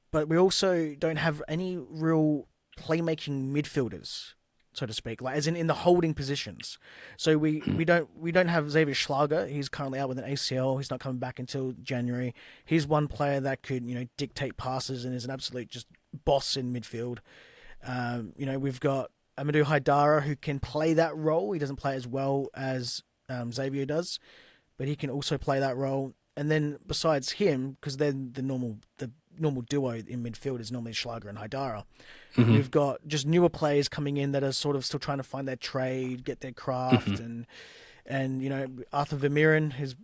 But we also don't have any real playmaking midfielders, so to speak, like as in the holding positions. So we don't have Xavier Schlager. He's currently out with an ACL. He's not coming back until January. He's one player that could dictate passes and is an absolute just boss in midfield. We've got Amadou Haidara, who can play that role. He doesn't play as well as Xavier does, but he can also play that role. And then besides him, because then the normal duo in midfield is normally Schlager and Haidara. We've got just newer players coming in that are sort of still trying to find their trade, get their craft, and Arthur Vermeeren has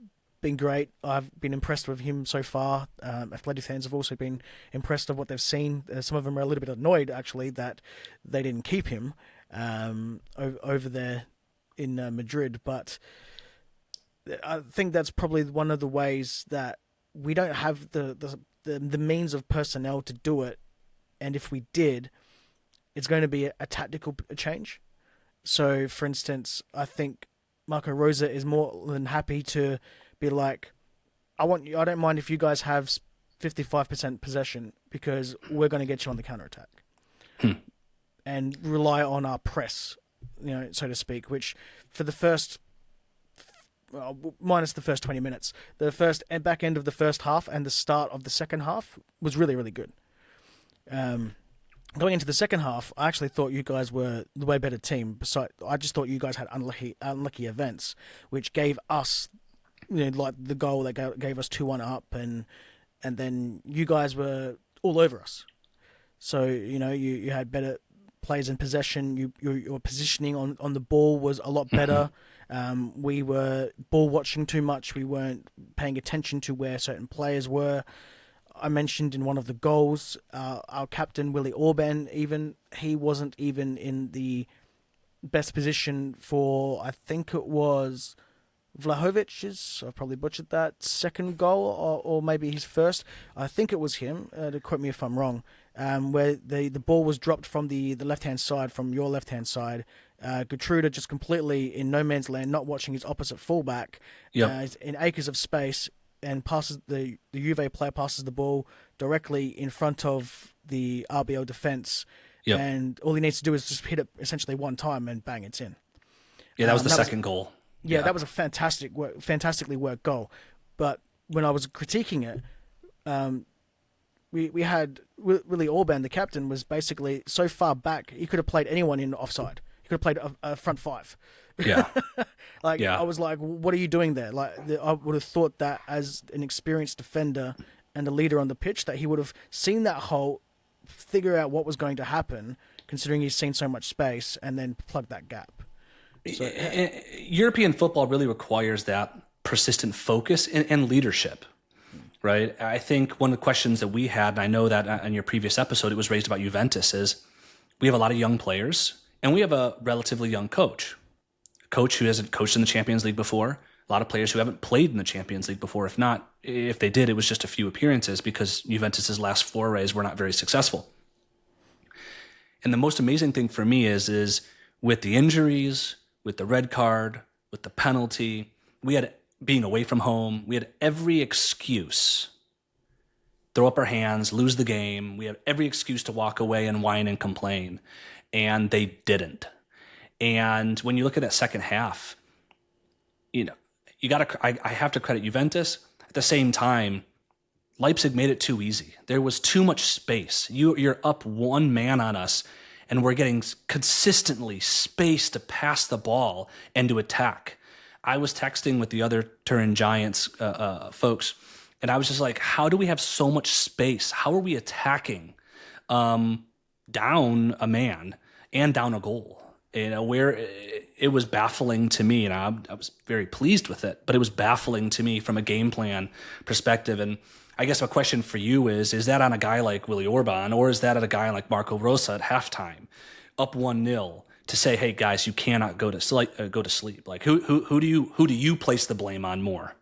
been great. I've been impressed with him so far. Athletic fans have also been impressed of what they've seen. Some of them are a little bit annoyed actually that they didn't keep him over there in Madrid, but I think that's probably one of the ways that we don't have the means of personnel to do it, and if we did, it's going to be a tactical change. So, for instance, I think Marco Rosa is more than happy to be like, I don't mind if you guys have 55% possession because we're going to get you on the counter-attack. And rely on our press, so to speak, which for the first... minus the first 20 minutes. The first and back end of the first half and the start of the second half was really, really good. Going into the second half, I actually thought you guys were the way better team. I just thought you guys had unlucky events, which gave us, like the goal that gave us 2-1 up, and then you guys were all over us. So you had better players in possession. Your positioning on the ball was a lot better. We were ball watching too much. We weren't paying attention to where certain players were. I mentioned in one of the goals, our captain, Willy Orban, he wasn't even in the best position for, I think it was Vlahovic's, I've probably butchered that, second goal, or maybe his first. I think it was him, to quote me if I'm wrong, where the ball was dropped from the left-hand side, from your left-hand side. Gertruda just completely in no man's land, not watching his opposite fullback, in acres of space, and passes the Juve player passes the ball directly in front of the RBL defense, and all he needs to do is just hit it essentially one time and bang, it's in. Yeah, that was the second goal. Yeah, that was a fantastically worked goal. But when I was critiquing it, we had Willy Orban, the captain, was basically so far back he could have played anyone in offside. could have played a front five. Yeah. Like, Yeah. I was like, what are you doing there? Like, I would have thought that as an experienced defender and a leader on the pitch, that he would have seen that hole, figure out what was going to happen, considering he's seen so much space, and then plug that gap. So, European football really requires that persistent focus and leadership, right? I think one of the questions that we had, and I know that in your previous episode, it was raised about Juventus, is we have a lot of young players and we have a relatively young coach. A coach who hasn't coached in the Champions League before, a lot of players who haven't played in the Champions League before. If they did, it was just a few appearances because Juventus's last forays were not very successful. And the most amazing thing for me is with the injuries, with the red card, with the penalty, we had being away from home, we had every excuse. Throw up our hands, lose the game. We had every excuse to walk away and whine and complain. And they didn't. And when you look at that second half, you know, I have to credit Juventus. At the same time, Leipzig made it too easy. There was too much space. You're up one man on us, and we're getting consistently space to pass the ball and to attack. I was texting with the other Turin Giants folks, and I was just like, how do we have so much space? How are we attacking down a man and down a goal? You know, where it was baffling to me, and I was very pleased with it, but it was baffling to me from a game plan perspective. And I guess my question for you is that on a guy like Willy Orban, or is that at a guy like Marco Rosa at halftime, up 1-0, to say, hey guys, you cannot go to sleep? Like who do you place the blame on more?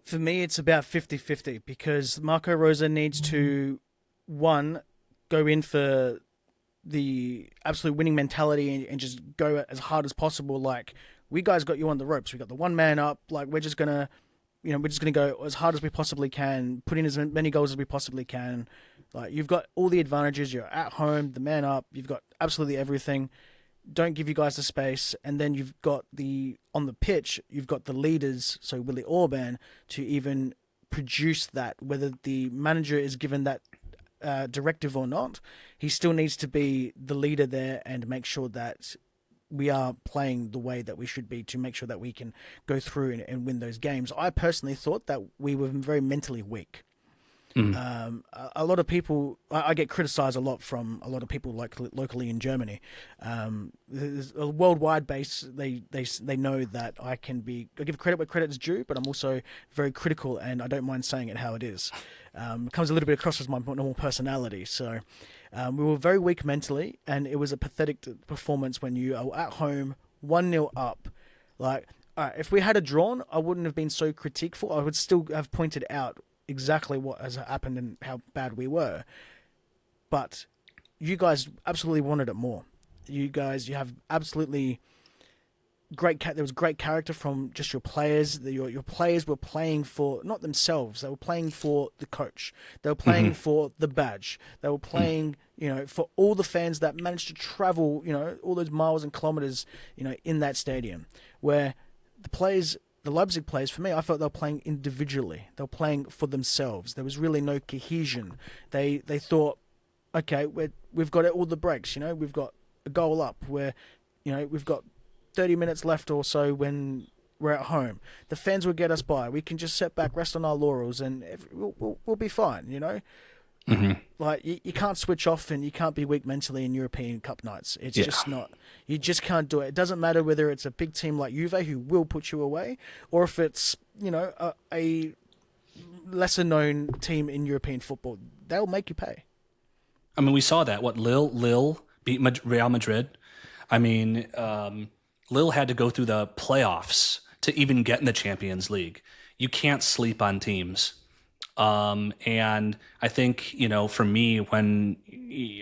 For me, it's about 50-50 because Marco Rosa needs to, one, go in for the absolute winning mentality and just go as hard as possible. Like, we guys got you on the ropes. We got the one man up. Like, we're just gonna go as hard as we possibly can, put in as many goals as we possibly can. Like, you've got all the advantages. You're at home, the man up. You've got absolutely everything. Don't give you guys the space. And then you've got on the pitch, you've got the leaders, so Willy Orban, to even produce that. Whether the manager is given that directive or not, he still needs to be the leader there and make sure that we are playing the way that we should be to make sure that we can go through and win those games. I personally thought that we were very mentally weak. Mm-hmm. A lot of people, I get criticized a lot from a lot of people locally in Germany. There's a worldwide base. They know that I give credit where credit is due, but I'm also very critical, and I don't mind saying it how it is. It comes a little bit across as my normal personality. So we were very weak mentally, and it was a pathetic performance when you are at home 1-0 up. Like, all right, if we had a drawn, I wouldn't have been so critiqueful. I would still have pointed out exactly what has happened and how bad we were. But you guys absolutely wanted it more. You have absolutely great. There was great character from just your players. Your players were playing for not themselves. They were playing for the coach. They were playing for the badge. They were playing, for all the fans that managed to travel, all those miles and kilometers, in that stadium. Where the Leipzig players, for me, I felt they were playing individually. They were playing for themselves. There was really no cohesion. They thought, okay, we've got all the breaks. We've got a goal up. We've got 30 minutes left or so when we're at home. The fans will get us by. We can just sit back, rest on our laurels, and we'll be fine. Mm-hmm. Like, you can't switch off and you can't be weak mentally in European Cup nights. It's just not. You just can't do it. It doesn't matter whether it's a big team like Juve who will put you away, or if it's a lesser known team in European football. They'll make you pay. I mean, we saw that. Lille beat Real Madrid. I mean, Lille had to go through the playoffs to even get in the Champions League. You can't sleep on teams. And I think, for me, when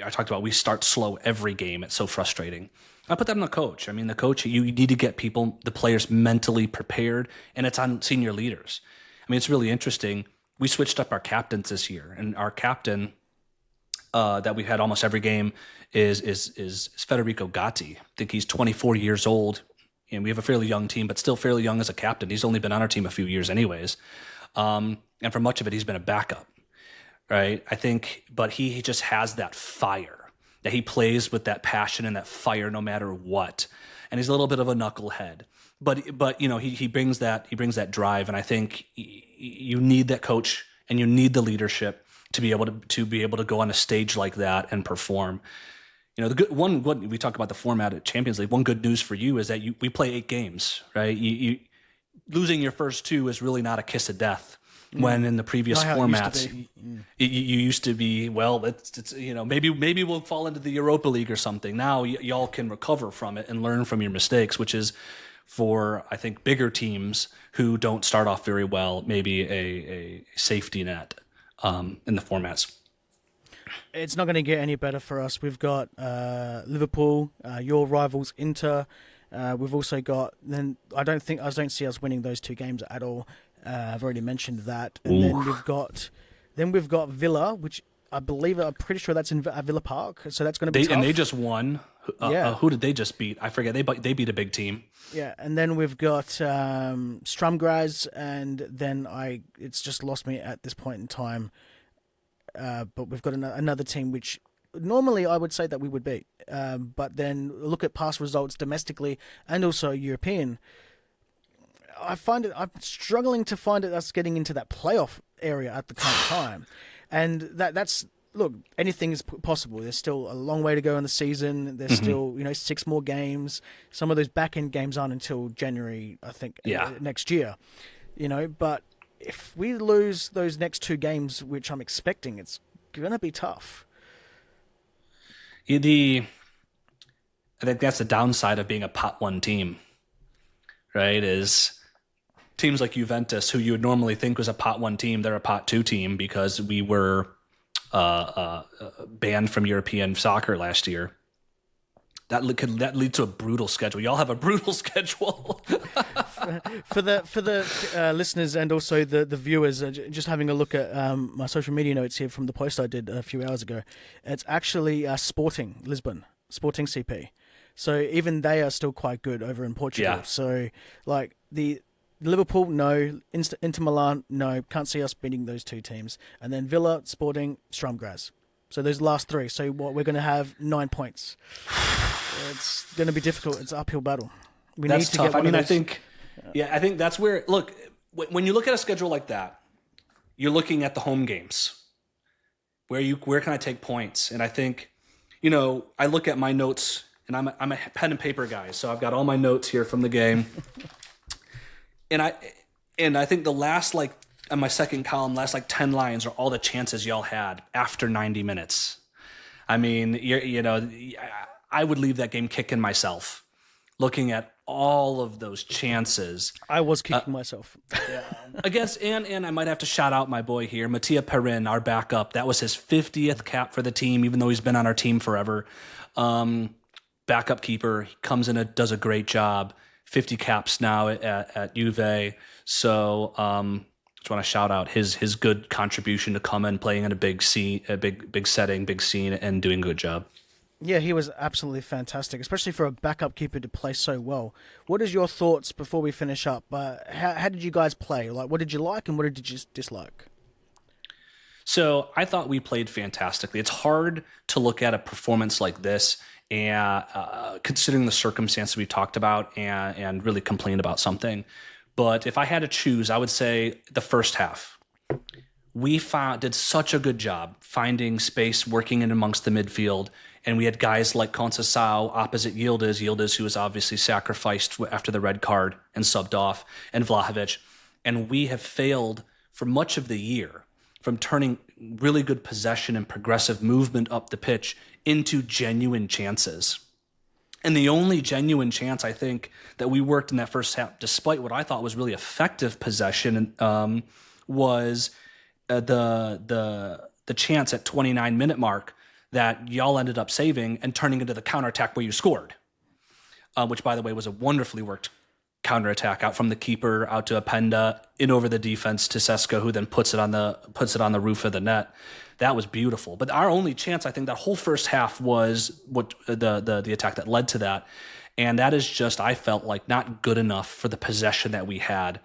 I talked about we start slow every game, it's so frustrating. I put that on the coach. I mean, the coach, you need to get the players mentally prepared, and it's on senior leaders. I mean, it's really interesting. We switched up our captains this year, and our captain that we've had almost every game is Federico Gatti. I think he's 24 years old, and we have a fairly young team, but still fairly young as a captain. He's only been on our team a few years anyways. And for much of it, he's been a backup, right? I think, but he just has that fire. that he plays with that passion and that fire no matter what. And he's a little bit of a knucklehead. But you know, he brings that drive, and I think you need that coach and you need the leadership to be able to go on a stage like that and perform. You know, the good one we talk about the format at Champions League. One good news for you is that we play 8 games, right? You losing your first 2 is really not a kiss of death. When in the previous formats, you used to be, well, it's you know, maybe we'll fall into the Europa League or something. Now y'all can recover from it and learn from your mistakes, which is for, I think, bigger teams who don't start off very well, maybe a safety net in the formats. It's not going to get any better for us. We've got Liverpool, your rivals Inter. We've also got, then I don't see us winning those 2 games at all. I've already mentioned that. And then we've got Villa, which I'm pretty sure that's in Villa Park. So that's going to be tough. And they just won. Who did they just beat? I forget. They beat a big team. Yeah, and then we've got Sturm Graz, and then it's just lost me at this point in time. But we've got another team which normally I would say that we would beat. But then look at past results domestically and also European. I'm struggling to find us getting into that playoff area at the current time. And that's, look, anything is possible. There's still a long way to go in the season. There's still, 6 more games. Some of those back-end games aren't until January, I think, next year. But if we lose those next 2 games, which I'm expecting, it's going to be tough. I think that's the downside of being a pot 1 team, right? Is teams like Juventus, who you would normally think was a pot 1 team, they're a pot 2 team because we were banned from European soccer last year. That lead to a brutal schedule. Y'all have a brutal schedule. for the listeners and also the viewers, just having a look at my social media notes here from the post I did a few hours ago. It's actually Sporting Lisbon, Sporting CP. So even they are still quite good over in Portugal. Yeah. So like the Liverpool, no. Inter Milan, no. Can't see us beating those 2 teams. And then Villa, Sporting, Sturm Graz. So those last 3. So we're going to have 9 points. It's going to be difficult. It's an uphill battle. That's tough. I think that's where, look, when you look at a schedule like that, you're looking at the home games. Where can I take points? And I think, I look at my notes, and I'm a pen and paper guy, so I've got all my notes here from the game. And I think the last, on my second column, last 10 lines are all the chances y'all had after 90 minutes. I mean, I would leave that game kicking myself, looking at all of those chances. I was kicking myself. And I might have to shout out my boy here, Mattia Perrin, our backup. That was his 50th cap for the team, even though he's been on our team forever. Backup keeper, he comes in and does a great job. 50 caps now at Juve. So just want to shout out his good contribution to come in, playing in a big scene, a big setting, big scene, and doing a good job. Yeah, he was absolutely fantastic, especially for a backup keeper to play so well. What is your thoughts before we finish up? How did you guys play? What did you like and what did you dislike? So I thought we played fantastically. It's hard to look at a performance like this and considering the circumstances we talked about and really complain about something. But if I had to choose, I would say the first half. We did such a good job finding space, working in amongst the midfield, and we had guys like Conceição opposite Yildiz, who was obviously sacrificed after the red card and subbed off, and Vlahovic. And we have failed for much of the year from turning really good possession and progressive movement up the pitch into genuine chances. And the only genuine chance, I think, that we worked in that first half, despite what I thought was really effective possession, was the chance at 29-minute mark that y'all ended up saving and turning into the counterattack where you scored, which, by the way, was a wonderfully worked counterattack out from the keeper out to Openda, in over the defense to Sesko, who then puts it on the roof of the net. That was beautiful. But our only chance, I think, that whole first half was what the attack that led to that. And that is just, I felt like, not good enough for the possession that we had.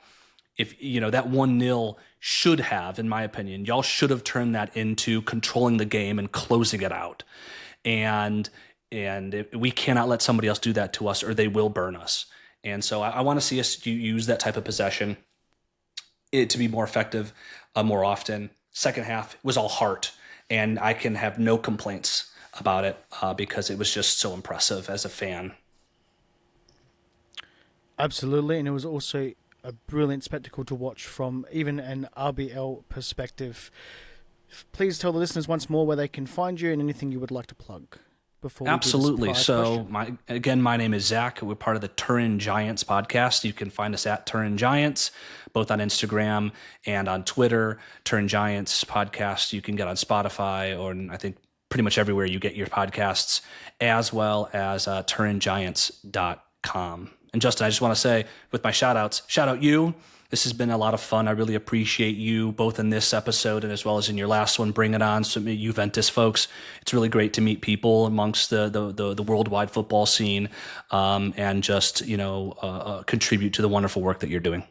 If that 1-0 should have, in my opinion, y'all should have turned that into controlling the game and closing it out. and we cannot let somebody else do that to us, or they will burn us. And so I want to see us use that type of possession to be more effective more often. Second half was all heart, and I can have no complaints about it because it was just so impressive as a fan. Absolutely, and it was also a brilliant spectacle to watch from even an RBL perspective. Please tell the listeners once more where they can find you and anything you would like to plug before we Absolutely. do this So, question. my name is Zach. We're part of the Turin Giants podcast. You can find us at Turin Giants, both on Instagram and on Twitter. Turin Giants podcast you can get on Spotify, or I think pretty much everywhere you get your podcasts, as well as turingiants.com. And Justin, I just want to say with my shout outs, shout out you. This has been a lot of fun. I really appreciate you both in this episode and as well as in your last one, bringing on some Juventus folks. It's really great to meet people amongst the worldwide football scene and just, contribute to the wonderful work that you're doing.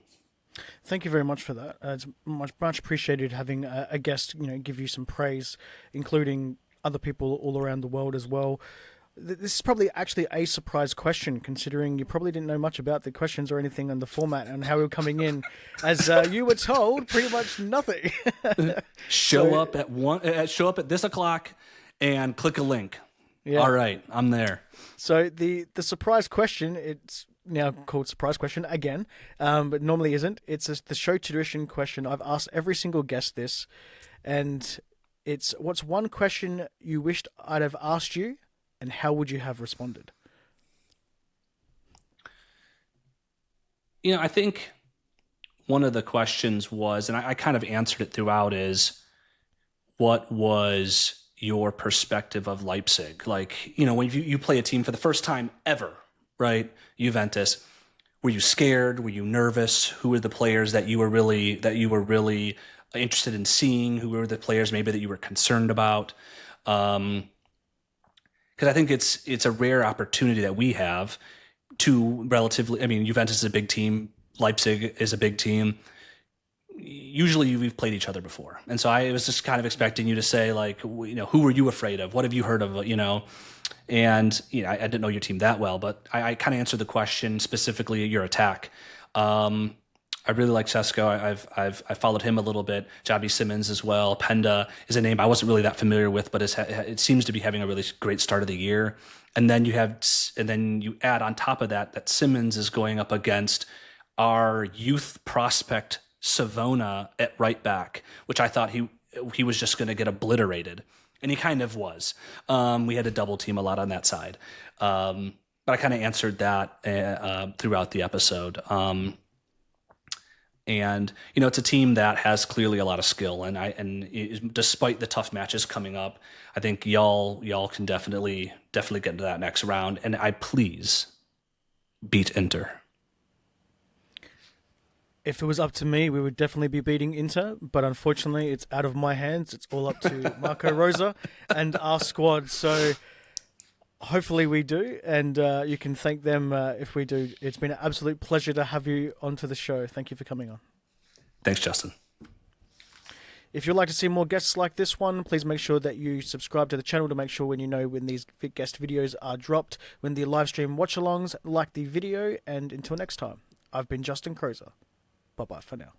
Thank you very much for that. It's much appreciated having a guest, give you some praise, including other people all around the world as well. This is probably actually a surprise question, considering you probably didn't know much about the questions or anything on the format and how we were coming in, as you were told pretty much nothing. Show up at this o'clock and click a link. Yeah. All right, I'm there. So the surprise question, it's now called surprise question again, but normally isn't. It's the show tradition question. I've asked every single guest this, and it's, what's one question you wished I'd have asked you, and how would you have responded? I think one of the questions was, and I kind of answered it throughout, is what was your perspective of Leipzig? Like, when you play a team for the first time ever, right? Juventus, were you scared? Were you nervous? Who were the players that you were really interested in seeing? Who were the players maybe that you were concerned about? Because I think it's a rare opportunity that we have to Juventus is a big team. Leipzig is a big team. Usually we've played each other before. And so I was just kind of expecting you to say, like, who were you afraid of? What have you heard of, And, I didn't know your team that well, but I kind of answered the question specifically your attack. I really like Sesko. I've followed him a little bit. Javi Simmons as well. Penda is a name I wasn't really that familiar with, but it seems to be having a really great start of the year. And then you add on top of that Simmons is going up against our youth prospect Savona at right back, which I thought he was just going to get obliterated, and he kind of was. We had to double team a lot on that side, but I kind of answered that throughout the episode. And it's a team that has clearly a lot of skill, and despite the tough matches coming up, I think y'all can definitely get into that next round. And please beat Inter. If it was up to me, we would definitely be beating Inter, but unfortunately, it's out of my hands. It's all up to Marco Rosa and our squad. So hopefully we do, and you can thank them if we do. It's been an absolute pleasure to have you onto the show. Thank you for coming on. Thanks, Justin. If you'd like to see more guests like this one, please make sure that you subscribe to the channel to make sure when these guest videos are dropped, when the live stream watch-alongs, like the video, and until next time, I've been Justin Crozer. Bye-bye for now.